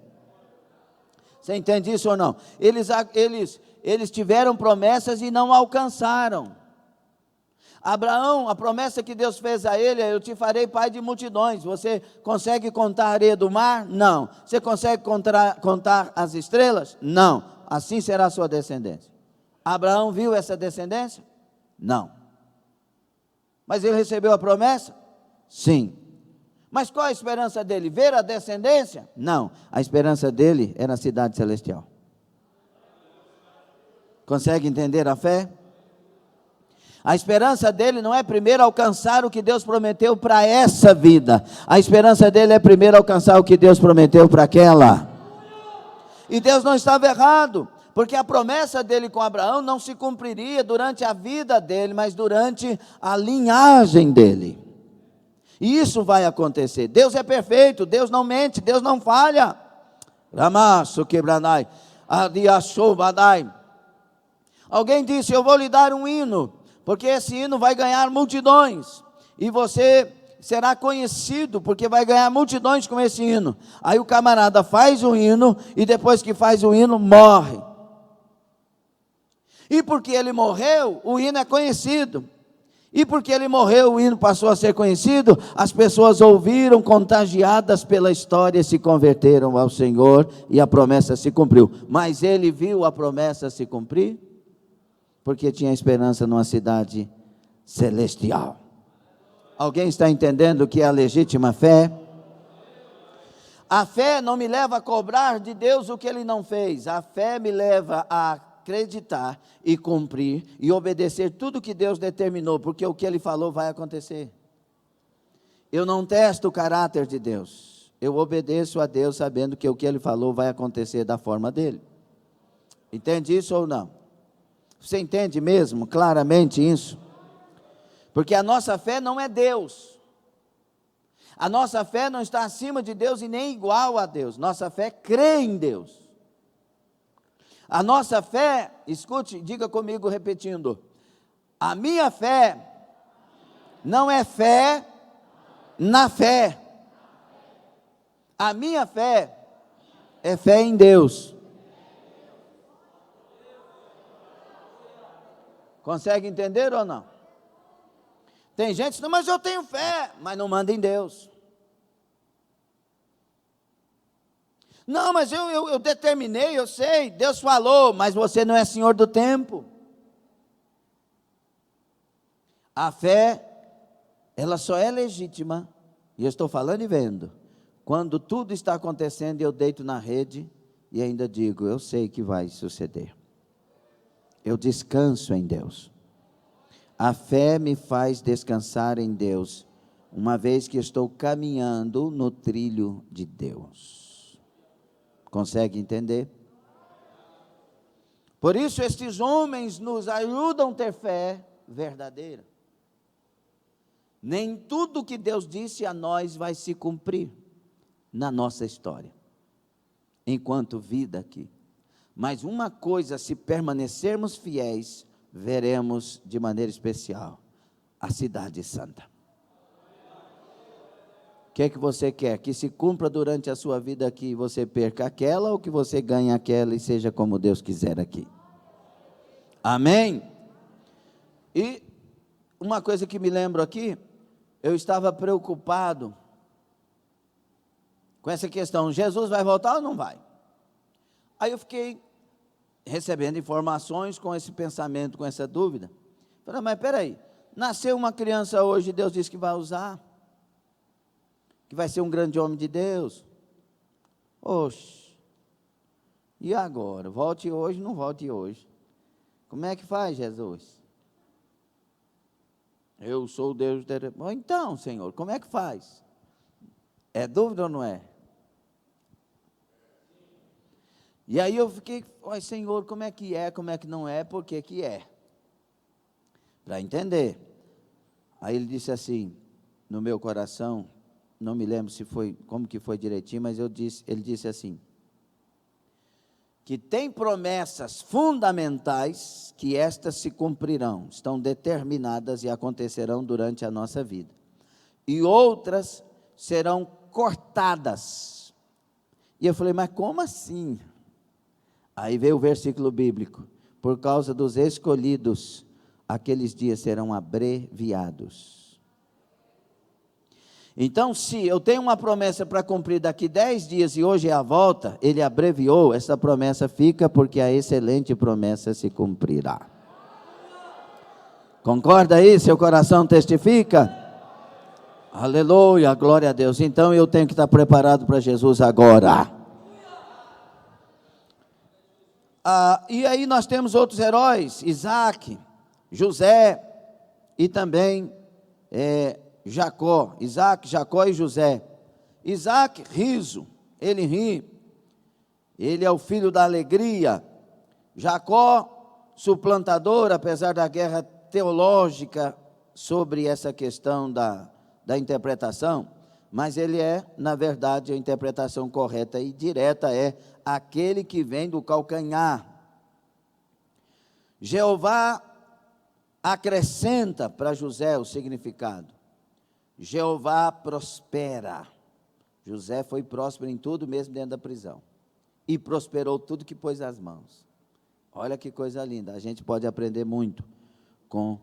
Você entende isso ou não? Eles tiveram promessas e não alcançaram. Abraão, a promessa que Deus fez a ele é: eu te farei pai de multidões. Você consegue contar a areia do mar? Não. Você consegue contar as estrelas? Não. Assim será a sua descendência. Abraão viu essa descendência? Não. Mas ele recebeu a promessa? Sim. Mas qual a esperança dele? Ver a descendência? Não. A esperança dele era a cidade celestial. Consegue entender a fé? A esperança dele não é primeiro alcançar o que Deus prometeu para essa vida. A esperança dele é primeiro alcançar o que Deus prometeu para aquela. E Deus não estava errado, porque a promessa dele com Abraão não se cumpriria durante a vida dele, mas durante a linhagem dele. E isso vai acontecer. Deus é perfeito, Deus não mente, Deus não falha. Ramasso quebranai, adiachobadai. Alguém disse: eu vou lhe dar um hino, porque esse hino vai ganhar multidões, e você será conhecido, porque vai ganhar multidões com esse hino. Aí o camarada faz o hino, e depois que faz o hino, morre. E porque ele morreu, o hino é conhecido. E porque ele morreu, o hino passou a ser conhecido. As pessoas ouviram, contagiadas pela história, se converteram ao Senhor, e a promessa se cumpriu. Mas ele viu a promessa se cumprir, porque tinha esperança numa cidade celestial. Alguém está entendendo o que é a legítima fé? A fé não me leva a cobrar de Deus o que Ele não fez. A fé me leva a acreditar e cumprir e obedecer tudo que Deus determinou, porque o que Ele falou vai acontecer. Eu não testo o caráter de Deus. Eu obedeço a Deus sabendo que o que Ele falou vai acontecer da forma dele. Entende isso ou não? Você entende mesmo claramente isso? Porque a nossa fé não é Deus. A nossa fé não está acima de Deus e nem igual a Deus. Nossa fé crê em Deus. A nossa fé, escute, diga comigo repetindo. A minha fé não é fé na fé. A minha fé é fé em Deus. Consegue entender ou não? Tem gente que diz, mas eu tenho fé, mas não manda em Deus. Não, mas eu determinei, eu sei, Deus falou, mas você não é senhor do tempo. A fé, ela só é legítima, e eu estou falando e vendo, quando tudo está acontecendo e eu deito na rede e ainda digo, eu sei que vai suceder. Eu descanso em Deus. A fé me faz descansar em Deus, uma vez que estou caminhando no trilho de Deus. Consegue entender? Por isso estes homens nos ajudam a ter fé verdadeira. Nem tudo que Deus disse a nós vai se cumprir na nossa história, enquanto vida aqui. Mas uma coisa, se permanecermos fiéis, veremos de maneira especial a cidade santa. O que é que você quer? Que se cumpra durante a sua vida aqui, você perca aquela, ou que você ganhe aquela e seja como Deus quiser aqui? Amém? E uma coisa que me lembro aqui, eu estava preocupado com essa questão, Jesus vai voltar ou não vai? Aí eu fiquei recebendo informações com esse pensamento, com essa dúvida. Falei, mas peraí, nasceu uma criança hoje, Deus disse que vai usar, que vai ser um grande homem de Deus. Oxe, e agora? Volte hoje, não volte hoje. Como é que faz, Jesus? Eu sou o Deus dele. Então, Senhor, como é que faz? É dúvida ou não é? E aí eu fiquei, Senhor, como é que não é, por que que é? Para entender. Aí ele disse assim, no meu coração, não me lembro se foi, como que foi direitinho, mas ele disse assim, que tem promessas fundamentais que estas se cumprirão, estão determinadas e acontecerão durante a nossa vida. E outras serão cortadas. E eu falei, mas como assim? Aí veio o versículo bíblico, por causa dos escolhidos, aqueles dias serão abreviados. Então, se eu tenho uma promessa para cumprir daqui 10 dias e hoje é a volta, ele abreviou, essa promessa fica porque a excelente promessa se cumprirá. Concorda aí? Seu coração testifica? Aleluia, glória a Deus. Então eu tenho que estar preparado para Jesus agora. E aí nós temos outros heróis, Isaac, José e também Jacó, Isaac, Jacó e José. Isaac, riso, ele ri, ele é o filho da alegria. Jacó, suplantador, apesar da guerra teológica sobre essa questão da interpretação, mas ele é, na verdade, a interpretação correta e direta é aquele que vem do calcanhar. Jeová acrescenta para José o significado. Jeová prospera. José foi próspero em tudo, mesmo dentro da prisão. E prosperou tudo que pôs as mãos. Olha que coisa linda, a gente pode aprender muito com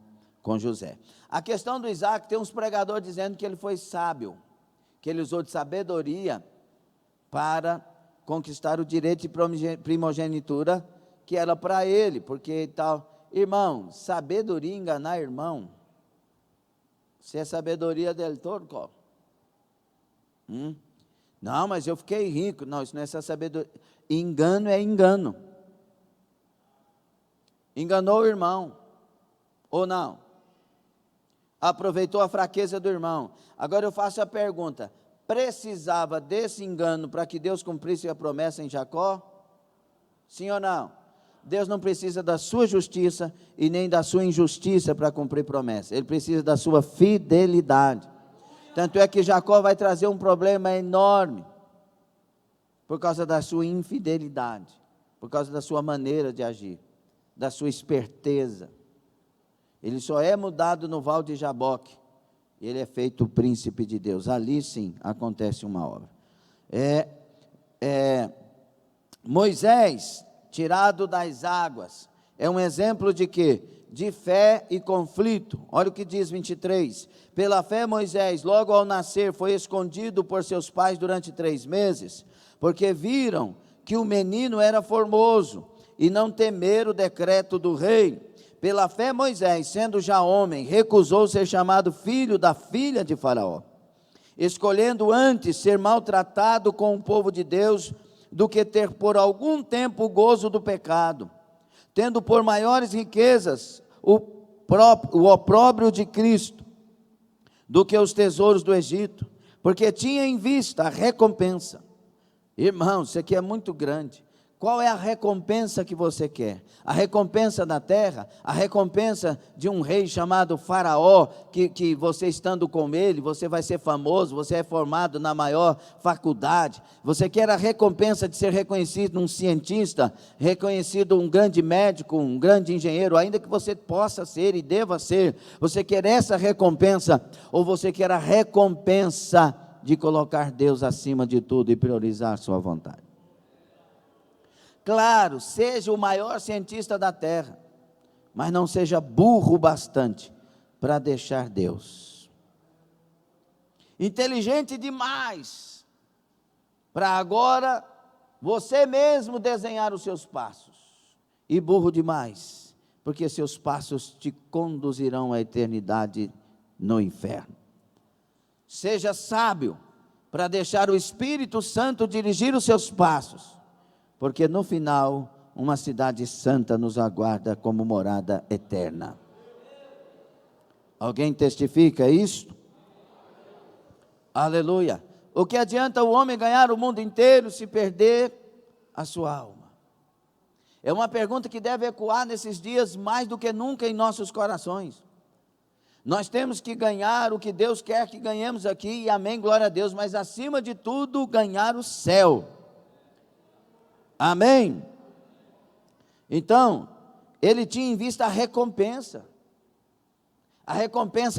José. A questão do Isaac, tem uns pregadores dizendo que ele foi sábio, que ele usou de sabedoria para conquistar o direito de primogenitura, que era para ele, porque tal. Irmão, sabedoria enganar irmão, se é sabedoria del torco. Não, mas eu fiquei rico. Não, isso não é essa sabedoria. Engano é engano. Enganou o irmão, ou não? aproveitou a fraqueza do irmão. Agora eu faço a pergunta: precisava desse engano para que Deus cumprisse a promessa em Jacó? Sim ou não? Deus não precisa da sua justiça e nem da sua injustiça para cumprir promessa. Ele precisa da sua fidelidade. Tanto é que Jacó vai trazer um problema enorme por causa da sua infidelidade, por causa da sua maneira de agir, da sua esperteza. Ele só é mudado no Val de Jaboque. Ele é feito o príncipe de Deus. Ali sim acontece uma obra. Moisés, tirado das águas, é um exemplo de quê? De fé e conflito. Olha o que diz 23. Pela fé Moisés, logo ao nascer, foi escondido por seus pais durante 3 meses, porque viram que o menino era formoso, e não temeram o decreto do rei. Pela fé Moisés, sendo já homem, recusou ser chamado filho da filha de Faraó, escolhendo antes ser maltratado com o povo de Deus, do que ter por algum tempo o gozo do pecado, tendo por maiores riquezas o opróbrio de Cristo, do que os tesouros do Egito, porque tinha em vista a recompensa. Irmãos, isso aqui é muito grande. Qual é a recompensa que você quer? A recompensa da terra? A recompensa de um rei chamado Faraó, que você estando com ele, você vai ser famoso, você é formado na maior faculdade. Você quer a recompensa de ser reconhecido um cientista, reconhecido um grande médico, um grande engenheiro, ainda que você possa ser e deva ser. Você quer essa recompensa, ou você quer a recompensa de colocar Deus acima de tudo e priorizar sua vontade? Claro, seja o maior cientista da terra, mas não seja burro bastante para deixar Deus. Inteligente demais para agora você mesmo desenhar os seus passos. E burro demais, porque seus passos te conduzirão à eternidade no inferno. Seja sábio para deixar o Espírito Santo dirigir os seus passos, porque no final, uma cidade santa nos aguarda como morada eterna. Alguém testifica isto? Aleluia. O que adianta o homem ganhar o mundo inteiro se perder a sua alma? É uma pergunta que deve ecoar nesses dias mais do que nunca em nossos corações. Nós temos que ganhar o que Deus quer que ganhemos aqui, e amém, glória a Deus, mas acima de tudo, ganhar o céu. Amém? Então, ele tinha em vista a recompensa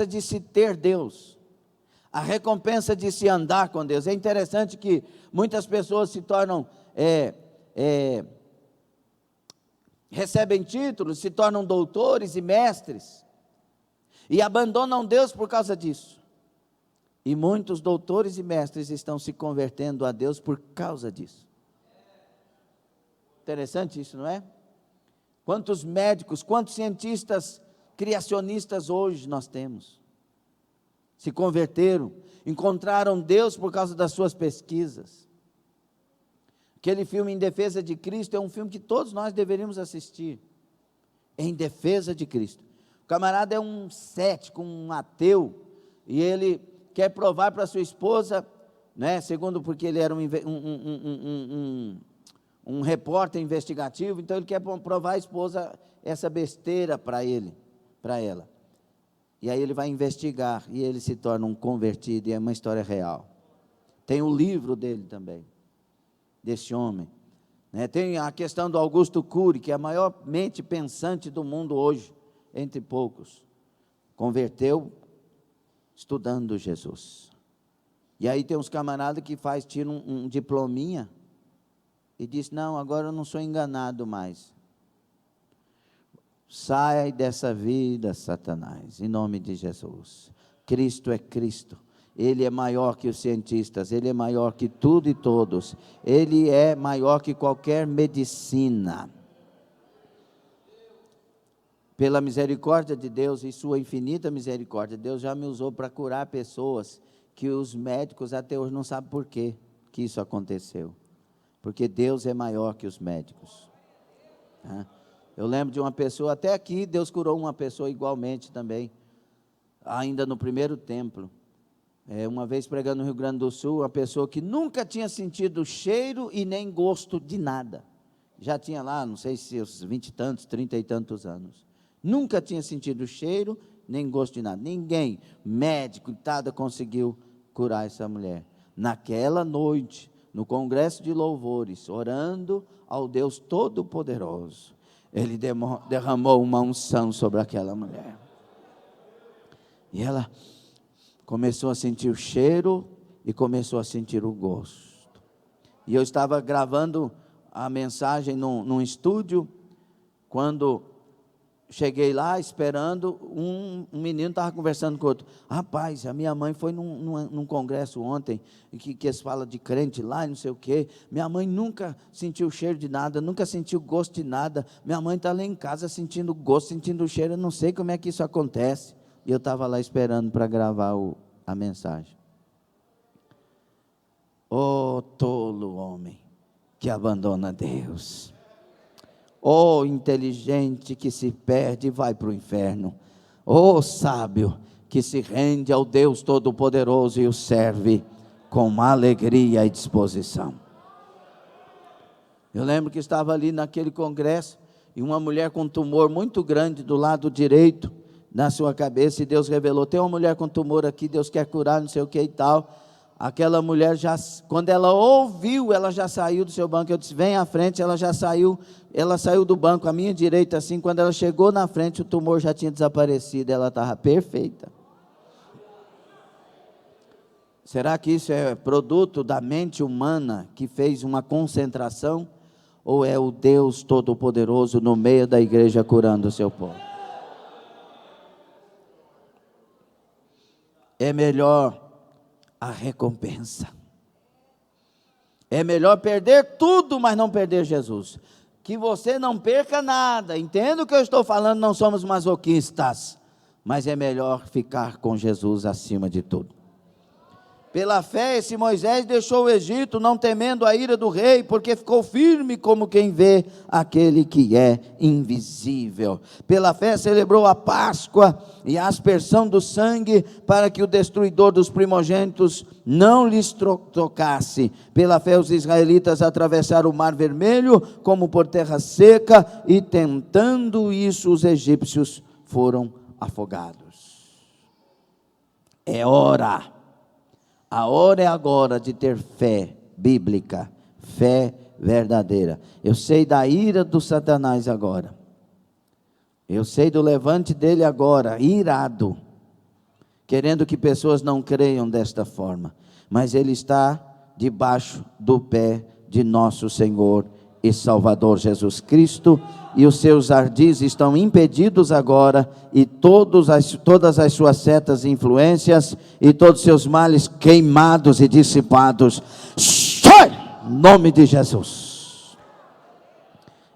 de se ter Deus, a recompensa de se andar com Deus. É interessante que muitas pessoas se tornam, recebem títulos, se tornam doutores e mestres, e abandonam Deus por causa disso. E muitos doutores e mestres estão se convertendo a Deus por causa disso. Interessante isso, não é? Quantos médicos, quantos cientistas criacionistas hoje nós temos? Se converteram, encontraram Deus por causa das suas pesquisas. Aquele filme Em Defesa de Cristo é um filme que todos nós deveríamos assistir. Em Defesa de Cristo. O camarada é um cético, um ateu, e ele quer provar para sua esposa, né, segundo porque ele era um repórter investigativo, então ele quer provar à esposa essa besteira para ela. E aí ele vai investigar, e ele se torna um convertido, e é uma história real. Tem o livro dele também, desse homem. Né? Tem a questão do Augusto Cury, que é a maior mente pensante do mundo hoje, entre poucos. Converteu estudando Jesus. E aí tem uns camaradas que tiram um diplominha, e diz: não, agora eu não sou enganado mais. Sai dessa vida, Satanás, em nome de Jesus. Cristo é Cristo. Ele é maior que os cientistas, Ele é maior que tudo e todos. Ele é maior que qualquer medicina. Pela misericórdia de Deus e sua infinita misericórdia, Deus já me usou para curar pessoas que os médicos até hoje não sabem por quê que isso aconteceu. Porque Deus é maior que os médicos. Eu lembro de uma pessoa, até aqui Deus curou uma pessoa igualmente também. ainda no primeiro templo. Uma vez pregando no Rio Grande do Sul, uma pessoa que nunca tinha sentido cheiro e nem gosto de nada. Já tinha lá, não sei se os 20 e tantos, 30 e tantos anos. Nunca tinha sentido cheiro, nem gosto de nada. Ninguém, médico, nada, conseguiu curar essa mulher. Naquela noite, no congresso de louvores, orando ao Deus Todo-Poderoso, Ele derramou uma unção sobre aquela mulher. E ela começou a sentir o cheiro e começou a sentir o gosto. E eu estava gravando a mensagem num estúdio, quando cheguei lá esperando, um menino estava conversando com o outro. Rapaz, a minha mãe foi num congresso ontem, que eles falam de crente lá e não sei o quê. Minha mãe nunca sentiu cheiro de nada, nunca sentiu gosto de nada. Minha mãe está lá em casa sentindo gosto, sentindo cheiro, eu não sei como é que isso acontece. E eu estava lá esperando para gravar a mensagem. Oh, tolo homem que abandona Deus. Oh, inteligente que se perde e vai para o inferno. Oh, sábio que se rende ao Deus Todo-Poderoso e o serve com alegria e disposição. Eu lembro que estava ali naquele congresso e uma mulher com um tumor muito grande do lado direito na sua cabeça, e Deus revelou: tem uma mulher com tumor aqui, Deus quer curar, não sei o que e tal. Aquela mulher, quando ela ouviu, ela já saiu do seu banco. Eu disse: vem à frente. Ela saiu do banco à minha direita, assim. Quando ela chegou na frente, o tumor já tinha desaparecido, ela estava perfeita. Será que isso é produto da mente humana que fez uma concentração? Ou é o Deus Todo-Poderoso no meio da igreja curando o seu povo? É melhor a recompensa. É melhor perder tudo, mas não perder Jesus. Que você não perca nada. Entenda o que eu estou falando, não somos masoquistas. Mas é melhor ficar com Jesus acima de tudo. Pela fé, esse Moisés deixou o Egito, não temendo a ira do rei, porque ficou firme como quem vê aquele que é invisível. Pela fé, celebrou a Páscoa e a aspersão do sangue, para que o destruidor dos primogênitos não lhes tocasse. Pela fé, os israelitas atravessaram o Mar Vermelho, como por terra seca, e tentando isso, os egípcios foram afogados. É hora. A hora é agora de ter fé bíblica, fé verdadeira. Eu sei da ira do Satanás agora. Eu sei do levante dele agora, irado, querendo que pessoas não creiam desta forma. Mas ele está debaixo do pé de nosso Senhor e Salvador Jesus Cristo, e os seus ardis estão impedidos agora, e todas as suas setas e influências, e todos os seus males queimados e dissipados. Sai! Em nome de Jesus.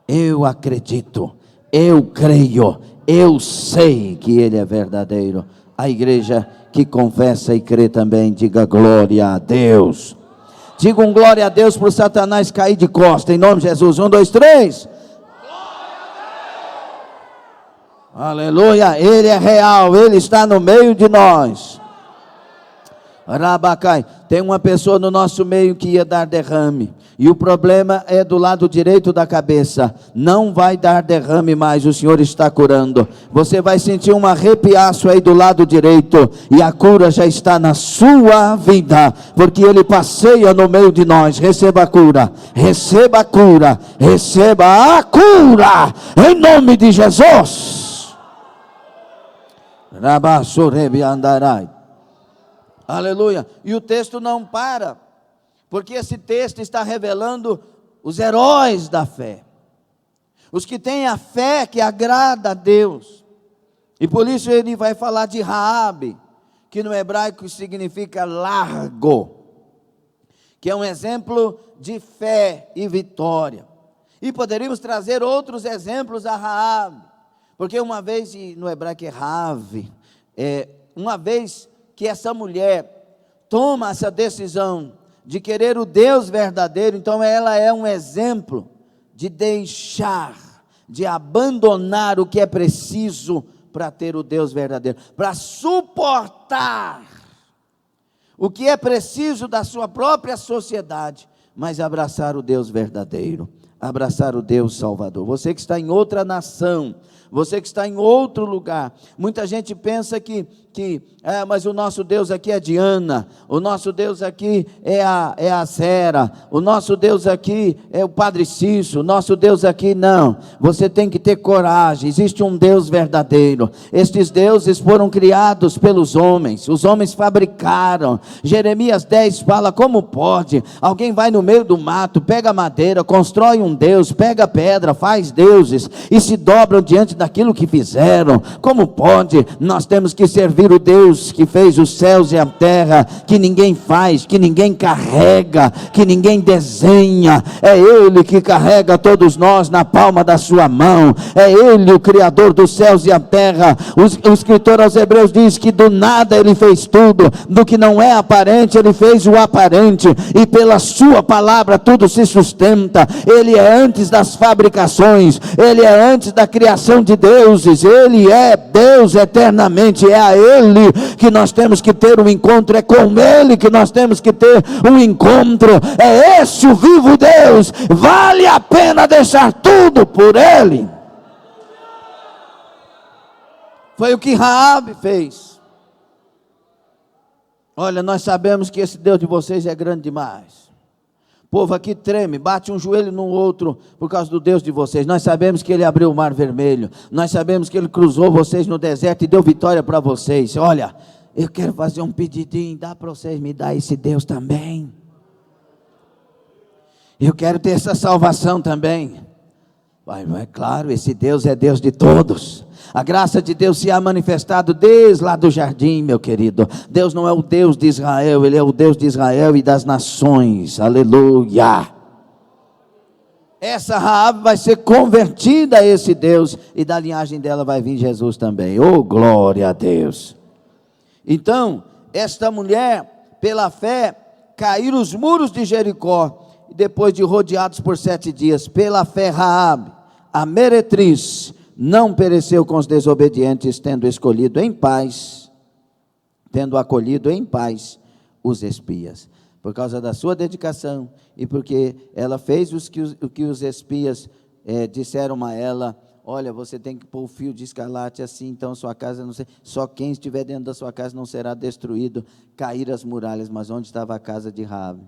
Eu acredito, eu creio, eu sei que Ele é verdadeiro. A igreja que confessa e crê também, diga glória a Deus. Diga um glória a Deus para o Satanás cair de costa, em nome de Jesus. 1, 2, 3. Aleluia, Ele é real, Ele está no meio de nós. Rabacai, tem uma pessoa no nosso meio que ia dar derrame, e o problema é do lado direito da cabeça. Não vai dar derrame mais, o Senhor está curando. Você vai sentir um arrepiaço aí do lado direito, e a cura já está na sua vida, porque Ele passeia no meio de nós. Receba a cura, receba a cura, receba a cura, em nome de Jesus. Aleluia. E o texto não para, porque esse texto está revelando os heróis da fé, os que têm a fé que agrada a Deus. E por isso ele vai falar de Raabe, que no hebraico significa largo, que é um exemplo de fé e vitória. E poderíamos trazer outros exemplos a Raabe, porque uma vez, no hebraico é Rave, uma vez que essa mulher toma essa decisão de querer o Deus verdadeiro, então ela é um exemplo de deixar, de abandonar o que é preciso para ter o Deus verdadeiro, para suportar o que é preciso da sua própria sociedade, mas abraçar o Deus verdadeiro, abraçar o Deus Salvador. Você que está em outra nação, você que está em outro lugar, muita gente pensa que mas o nosso Deus aqui é Diana, o nosso Deus aqui é a Sera, o nosso Deus aqui é o Padre Cício, o nosso Deus aqui não. Você tem que ter coragem, existe um Deus verdadeiro. Estes deuses foram criados pelos homens, os homens fabricaram. Jeremias 10 fala: como pode? Alguém vai no meio do mato, pega madeira, constrói um Deus, pega pedra, faz deuses e se dobram diante daquilo que fizeram. Como pode? Nós temos que servir o Deus que fez os céus e a terra, que ninguém faz, que ninguém carrega, que ninguém desenha. É Ele que carrega todos nós na palma da sua mão. É Ele o Criador dos céus e a terra. O escritor aos Hebreus diz que do nada Ele fez tudo, do que não é aparente Ele fez o aparente, e pela sua palavra tudo se sustenta. Ele é antes das fabricações, Ele é antes da criação de deuses, Ele é Deus eternamente. É a Ele que nós temos que ter um encontro, é com Ele que nós temos que ter um encontro. É esse o vivo Deus, vale a pena deixar tudo por Ele. Foi o que Raabe fez. Olha, nós sabemos que esse Deus de vocês é grande demais. O povo aqui treme, bate um joelho no outro por causa do Deus de vocês. Nós sabemos que Ele abriu o mar vermelho, nós sabemos que Ele cruzou vocês no deserto e deu vitória para vocês. Olha, eu quero fazer um pedidinho, dá para vocês me dar esse Deus também. Eu quero ter essa salvação também. É claro, esse Deus é Deus de todos. A graça de Deus se há manifestado desde lá do jardim, meu querido. Deus não é o Deus de Israel, Ele é o Deus de Israel e das nações. Aleluia. Essa Raabe vai ser convertida a esse Deus, e da linhagem dela vai vir Jesus também. Oh, glória a Deus. Então, esta mulher, pela fé, caíram os muros de Jericó, e depois de rodeados por 7 dias, pela fé Raabe, a meretriz, não pereceu com os desobedientes, tendo acolhido em paz os espias. Por causa da sua dedicação, e porque ela fez o que os espias disseram a ela: olha, você tem que pôr o fio de escarlate assim, então sua casa não sei, só quem estiver dentro da sua casa não será destruído. Caíram as muralhas, mas onde estava a casa de Raabe?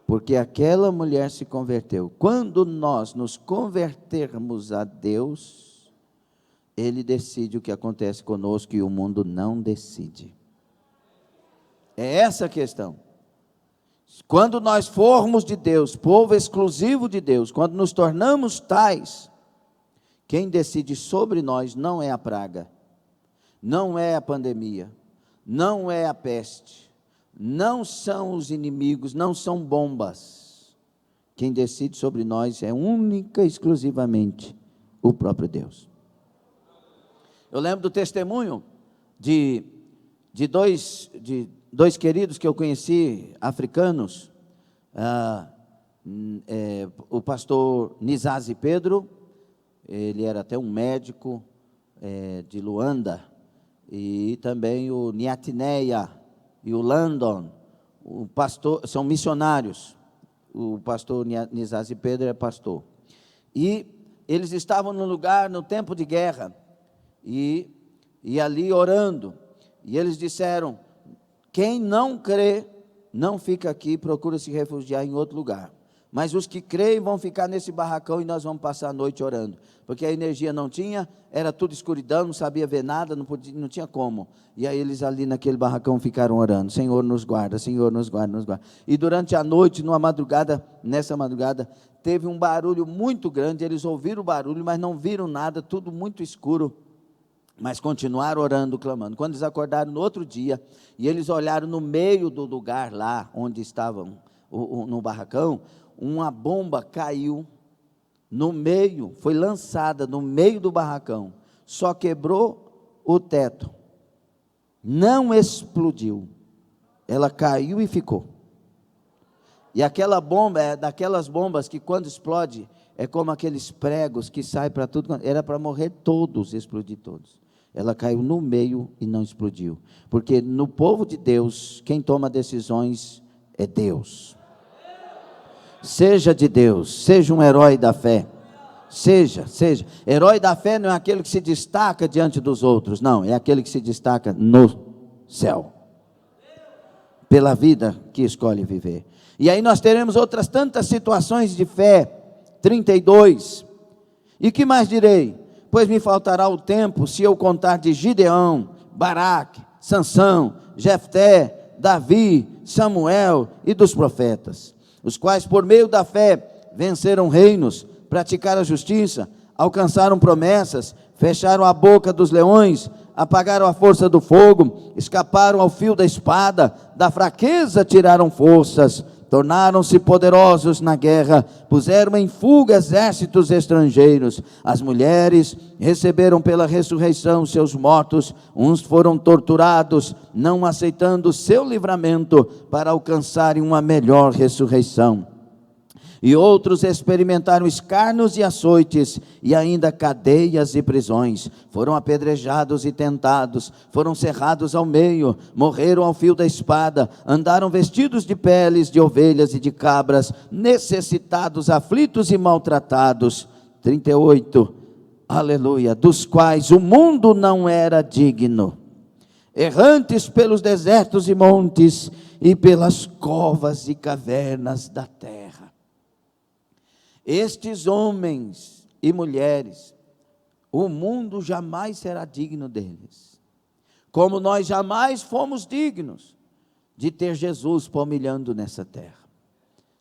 Porque aquela mulher se converteu. Quando nós nos convertermos a Deus, Ele decide o que acontece conosco e o mundo não decide. É essa a questão. Quando nós formos de Deus, povo exclusivo de Deus, quando nos tornamos tais, quem decide sobre nós não é a praga, não é a pandemia, não é a peste, não são os inimigos, não são bombas. Quem decide sobre nós é única e exclusivamente o próprio Deus. Eu lembro do testemunho de dois queridos que eu conheci, africanos, o pastor Nizazi Pedro, ele era até um médico de Luanda, e também o Nyatineia e o Landon, o pastor, são missionários. O pastor Nizazi Pedro é pastor. E eles estavam no lugar, no tempo de guerra, e ali orando. E eles disseram: quem não crê, não fica aqui, procura se refugiar em outro lugar. Mas os que creem vão ficar nesse barracão e nós vamos passar a noite orando. Porque a energia não tinha, era tudo escuridão, não sabia ver nada, não tinha como. E aí eles ali naquele barracão ficaram orando: Senhor nos guarda, Senhor nos guarda, nos guarda. E durante a noite, nessa madrugada, teve um barulho muito grande. Eles ouviram o barulho, mas não viram nada, tudo muito escuro. Mas continuaram orando, clamando. Quando eles acordaram no outro dia, e eles olharam no meio do lugar lá, onde estavam, no barracão, uma bomba caiu no meio, foi lançada no meio do barracão, só quebrou o teto, não explodiu, ela caiu e ficou. E aquela bomba é daquelas bombas que quando explode, é como aqueles pregos que saem para tudo, era para morrer todos, explodir todos. Ela caiu no meio e não explodiu, porque no povo de Deus, quem toma decisões é Deus. Seja de Deus, seja um herói da fé. Seja. Herói da fé não é aquele que se destaca diante dos outros, não, é aquele que se destaca no céu, pela vida que escolhe viver. E aí nós teremos outras tantas situações de fé. 32. E que mais direi? Pois me faltará o tempo, se eu contar de Gideão, Baraque, Sansão, Jefté, Davi, Samuel e dos profetas, os quais por meio da fé venceram reinos, praticaram a justiça, alcançaram promessas, fecharam a boca dos leões, apagaram a força do fogo, escaparam ao fio da espada, da fraqueza tiraram forças, tornaram-se poderosos na guerra, puseram em fuga exércitos estrangeiros. As mulheres receberam pela ressurreição seus mortos, uns foram torturados, não aceitando o seu livramento, para alcançarem uma melhor ressurreição. E outros experimentaram escárnios e açoites, e ainda cadeias e prisões, foram apedrejados e tentados, foram cerrados ao meio, morreram ao fio da espada, andaram vestidos de peles de ovelhas e de cabras, necessitados, aflitos e maltratados. 38, aleluia, dos quais o mundo não era digno, errantes pelos desertos e montes, e pelas covas e cavernas da terra. Estes homens e mulheres, o mundo jamais será digno deles, como nós jamais fomos dignos de ter Jesus palmilhando nessa terra.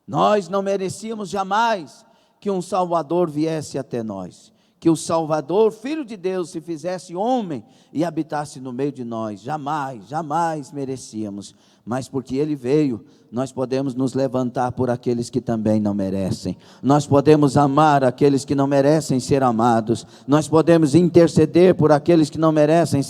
Nós não merecíamos jamais que um Salvador viesse até nós, que o Salvador, Filho de Deus, se fizesse homem e habitasse no meio de nós. Jamais merecíamos, mas porque Ele veio, nós podemos nos levantar por aqueles que também não merecem, nós podemos amar aqueles que não merecem ser amados, nós podemos interceder por aqueles que não merecem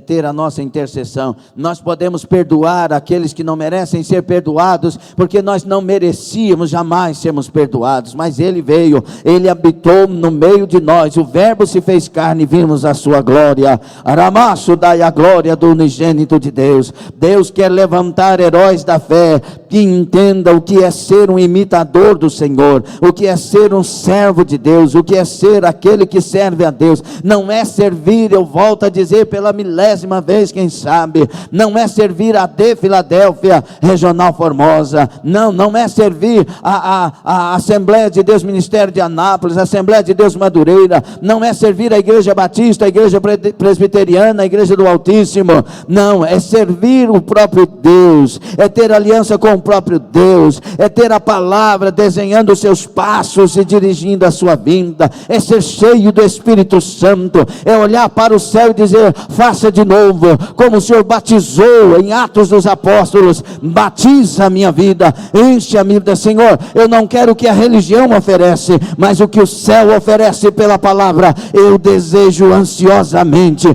ter a nossa intercessão, nós podemos perdoar aqueles que não merecem ser perdoados, porque nós não merecíamos jamais sermos perdoados, mas Ele veio, Ele habitou no meio de nós, o Verbo se fez carne e vimos a sua glória. Aramaço, dai a glória do unigênito de Deus. Deus quer levantar heróis da fé, que entenda o que é ser um imitador do Senhor, o que é ser um servo de Deus, o que é ser aquele que serve a Deus. Não é servir, eu volto a dizer pela milésima vez, quem sabe, não é servir a de Filadélfia Regional Formosa, não é servir a Assembleia de Deus Ministério de Anápolis, a Assembleia de Deus Madureira, não é servir a Igreja Batista, a Igreja Presbiteriana, a Igreja do Altíssimo, não, é servir o próprio Deus, é ter aliança com o próprio Deus, é ter a palavra desenhando os seus passos e dirigindo a sua vinda, é ser cheio do Espírito Santo, é olhar para o céu e dizer: faça de novo, como o Senhor batizou em Atos dos Apóstolos, batiza a minha vida, enche a minha vida. Senhor, eu não quero o que a religião oferece, mas o que o céu oferece pela palavra, eu desejo ansiosamente.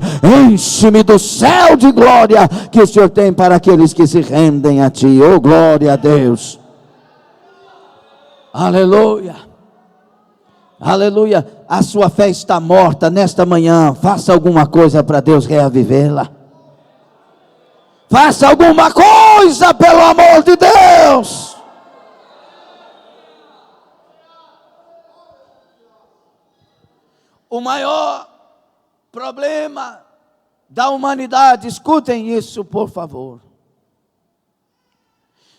Enche-me do céu de glória que o Senhor tem para aqueles que se rendem a Ti. Oh, glória a Deus. Aleluia. Aleluia. A sua fé está morta nesta manhã. Faça alguma coisa para Deus reavivê-la. Faça alguma coisa pelo amor de Deus. O maior problema da humanidade, escutem isso por favor,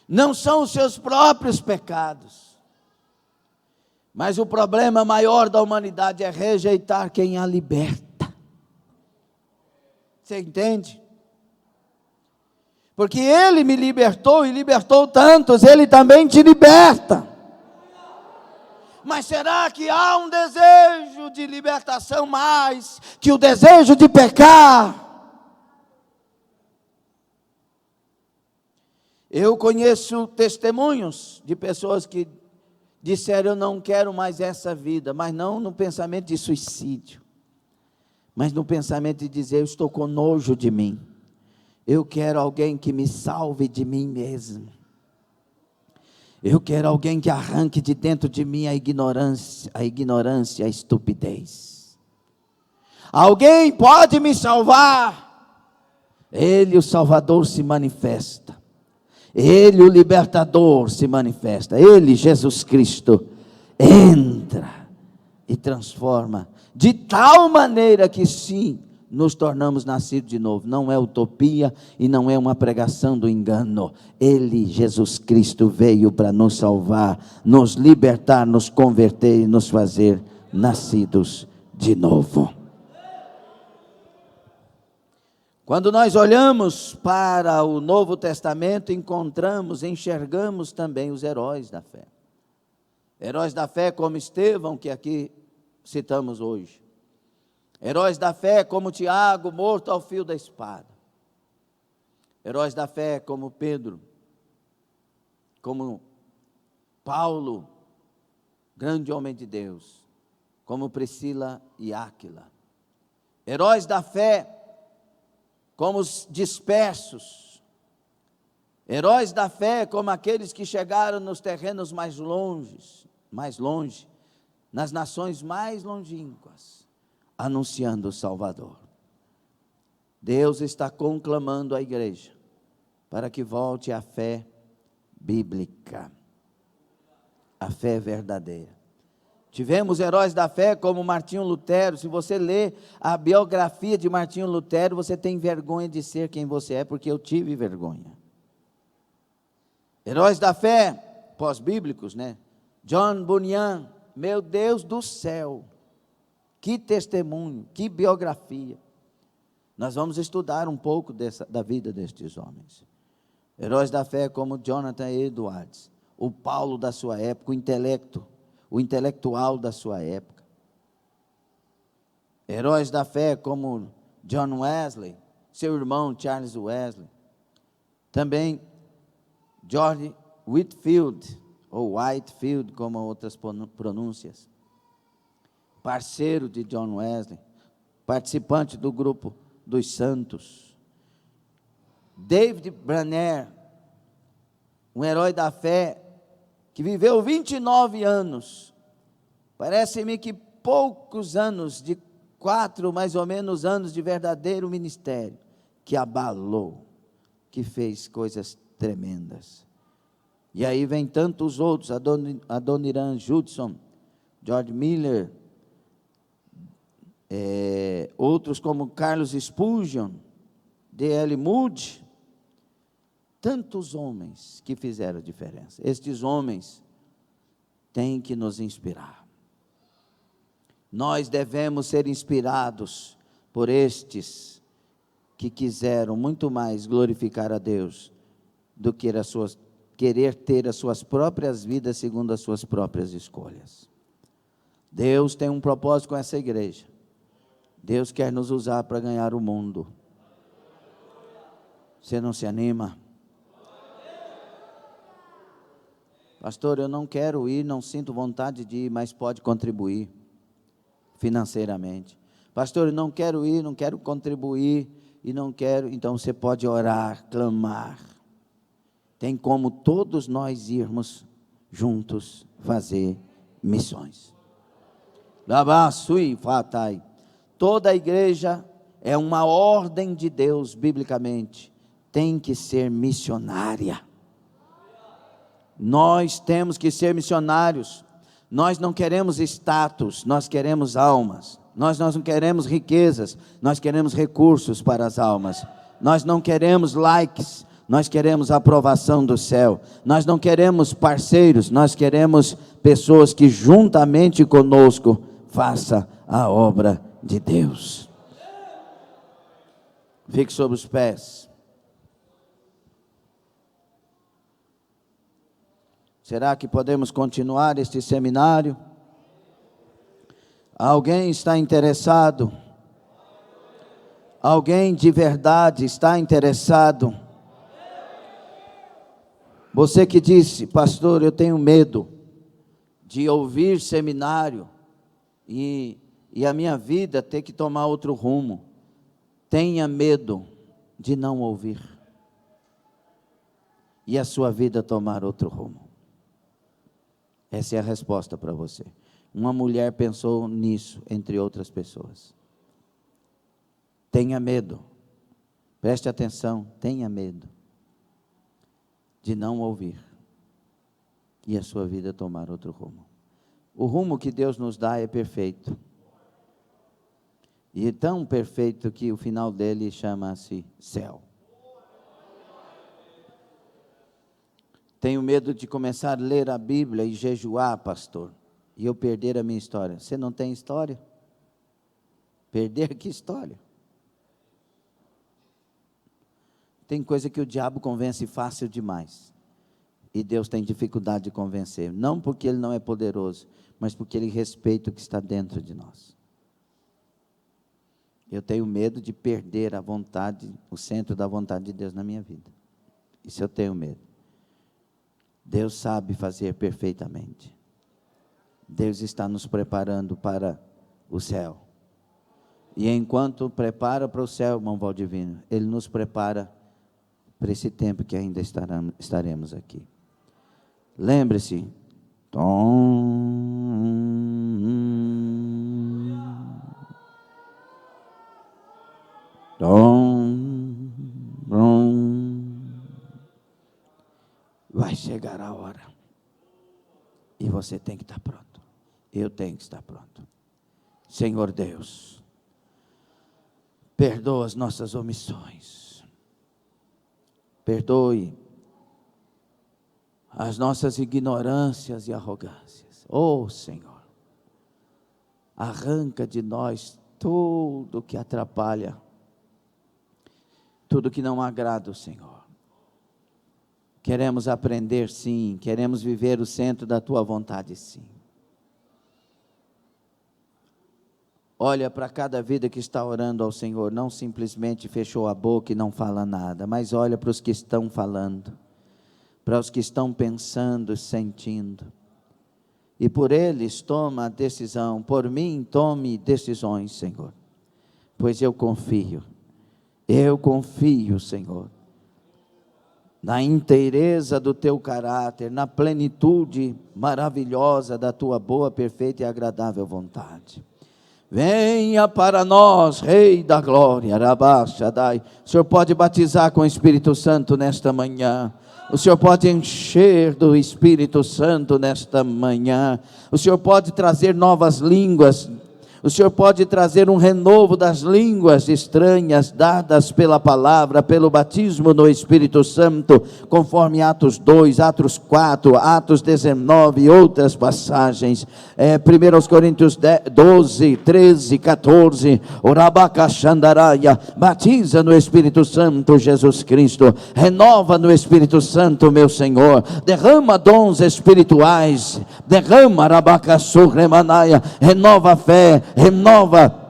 não são os seus próprios pecados, mas o problema maior da humanidade é rejeitar quem a liberta. Você entende? Porque Ele me libertou e libertou tantos, Ele também te liberta. Mas será que há um desejo de libertação mais que o desejo de pecar? Eu conheço testemunhos de pessoas que disseram: eu não quero mais essa vida, mas não no pensamento de suicídio, mas no pensamento de dizer: eu estou com nojo de mim, eu quero alguém que me salve de mim mesmo. Eu quero alguém que arranque de dentro de mim a ignorância, a estupidez. Alguém pode me salvar. Ele, o Salvador, se manifesta. Ele, o Libertador, se manifesta. Ele, Jesus Cristo, entra e transforma de tal maneira que sim, nos tornamos nascidos de novo. Não é utopia e não é uma pregação do engano. Ele, Jesus Cristo, veio para nos salvar, nos libertar, nos converter e nos fazer nascidos de novo. Quando nós olhamos para o Novo Testamento, enxergamos também os heróis da fé. Heróis da fé como Estevão, que aqui citamos hoje. Heróis da fé como Tiago, morto ao fio da espada. Heróis da fé como Pedro, como Paulo, grande homem de Deus, como Priscila e Áquila. Heróis da fé como os dispersos. Heróis da fé como aqueles que chegaram nos terrenos mais longe, nas nações mais longínquas, anunciando o Salvador. Deus está conclamando a igreja para que volte à fé bíblica, a fé verdadeira. Tivemos heróis da fé como Martinho Lutero. Se você ler a biografia de Martinho Lutero, você tem vergonha de ser quem você é, porque eu tive vergonha. Heróis da fé pós-bíblicos, né? John Bunyan, meu Deus do céu, que testemunho, que biografia. Nós vamos estudar um pouco da vida destes homens. Heróis da fé como Jonathan Edwards, o Paulo da sua época, o intelectual da sua época. Heróis da fé como John Wesley, seu irmão Charles Wesley. Também George Whitefield, ou Whitefield, como outras pronúncias. Parceiro de John Wesley, participante do grupo dos santos. David Branner, um herói da fé, que viveu 29 anos, parece-me que poucos anos, de 4 mais ou menos anos de verdadeiro ministério, que abalou, que fez coisas tremendas. E aí vem tantos outros, Adoniram Judson, George Miller, outros como Carlos Spurgeon, D.L. Moody, tantos homens que fizeram diferença. Estes homens têm que nos inspirar. Nós devemos ser inspirados por estes que quiseram muito mais glorificar a Deus do que querer ter as suas próprias vidas segundo as suas próprias escolhas. Deus tem um propósito com essa igreja. Deus quer nos usar para ganhar o mundo. Você não se anima? Pastor, eu não quero ir, não sinto vontade de ir, mas pode contribuir financeiramente. Pastor, eu não quero ir, não quero contribuir e não quero. Então você pode orar, clamar. Tem como todos nós irmos juntos fazer missões. Toda a igreja é uma ordem de Deus, biblicamente, tem que ser missionária. Nós temos que ser missionários. Nós não queremos status, nós queremos almas. Nós não queremos riquezas, nós queremos recursos para as almas. Nós não queremos likes, nós queremos a aprovação do céu. Nós não queremos parceiros, nós queremos pessoas que juntamente conosco façam a obra de Deus. Fique sobre os pés. Será que podemos continuar este seminário? Alguém está interessado? Alguém de verdade está interessado? Você que disse, pastor, eu tenho medo de ouvir seminário e a minha vida ter que tomar outro rumo. Tenha medo de não ouvir e a sua vida tomar outro rumo. Essa é a resposta para você. Uma mulher pensou nisso, entre outras pessoas. Tenha medo. Preste atenção, tenha medo de não ouvir e a sua vida tomar outro rumo. O rumo que Deus nos dá é perfeito. E é tão perfeito que o final dele chama-se céu. Tenho medo de começar a ler a Bíblia e jejuar, pastor, e eu perder a minha história. Você não tem história? Perder que história? Tem coisa que o diabo convence fácil demais. E Deus tem dificuldade de convencer. Não porque Ele não é poderoso, mas porque Ele respeita o que está dentro de nós. Eu tenho medo de perder a vontade, o centro da vontade de Deus na minha vida. Isso eu tenho medo. Deus sabe fazer perfeitamente. Deus está nos preparando para o céu. E enquanto prepara para o céu, irmão Valdivino, Ele nos prepara para esse tempo que ainda estaremos aqui. Lembre-se. Vai chegar a hora. E você tem que estar pronto. Eu tenho que estar pronto. Senhor Deus, perdoa as nossas omissões. Perdoe as nossas ignorâncias e arrogâncias. Oh, Senhor, arranca de nós tudo que atrapalha, tudo que não agrada o Senhor. Queremos aprender, sim. Queremos viver o centro da Tua vontade, sim. Olha para cada vida que está orando ao Senhor. Não simplesmente fechou a boca e não fala nada. Mas olha para os que estão falando. Para os que estão pensando, sentindo. E por eles toma a decisão. Por mim tome decisões, Senhor. Pois eu confio. Eu confio, Senhor, na inteireza do Teu caráter, na plenitude maravilhosa da Tua boa, perfeita e agradável vontade. Venha para nós, Rei da Glória, Rabá Shaddai. O Senhor pode batizar com o Espírito Santo nesta manhã. O Senhor pode encher do Espírito Santo nesta manhã. O Senhor pode trazer novas línguas. O Senhor pode trazer um renovo das línguas estranhas dadas pela palavra, pelo batismo no Espírito Santo, conforme Atos 2, Atos 4, Atos 19 e outras passagens. 1 Coríntios 12, 13, 14, Orabacachandaraia, batiza no Espírito Santo Jesus Cristo, renova no Espírito Santo, meu Senhor, derrama dons espirituais, derrama Rabacassurremanaia, renova a fé, renova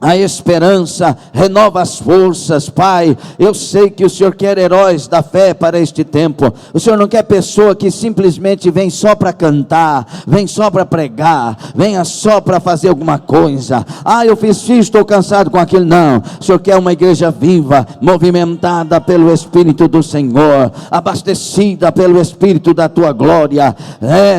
a esperança, renova as forças, Pai. Eu sei que o Senhor quer heróis da fé para este tempo. O Senhor não quer pessoa que simplesmente vem só para cantar, vem só para pregar, venha só para fazer alguma coisa. Eu fiz isso, estou cansado com aquilo. Não, o Senhor quer uma igreja viva, movimentada pelo Espírito do Senhor, abastecida pelo Espírito da Tua glória,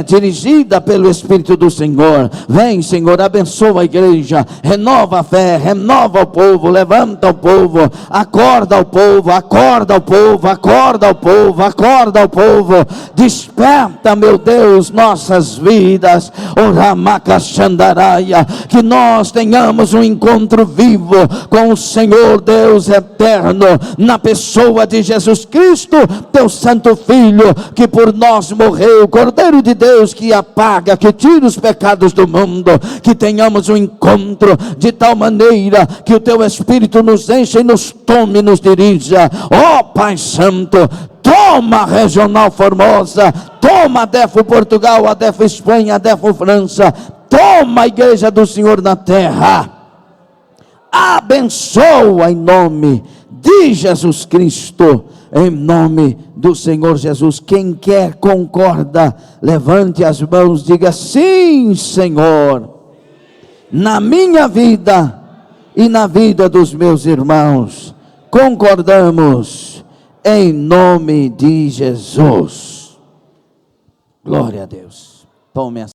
dirigida pelo Espírito do Senhor. Vem, Senhor, abençoa a igreja, renova a fé, renova o povo, levanta o povo, acorda o povo, acorda o povo, acorda o povo, acorda o povo, desperta, meu Deus, nossas vidas, que nós tenhamos um encontro vivo com o Senhor Deus eterno, na pessoa de Jesus Cristo, Teu Santo Filho, que por nós morreu, Cordeiro de Deus, que apaga, que tira os pecados do mundo, que tenhamos um encontro de tal maneira que o Teu Espírito nos enche e nos tome e nos dirija. Pai Santo, toma a Regional Formosa, toma a Defo Portugal, a Defo Espanha, a Defo França, toma a Igreja do Senhor na terra, abençoa em nome de Jesus Cristo, em nome do Senhor Jesus. Quem quer concorda, levante as mãos, diga sim, Senhor, na minha vida e na vida dos meus irmãos. Concordamos em nome de Jesus. Glória a Deus. Tome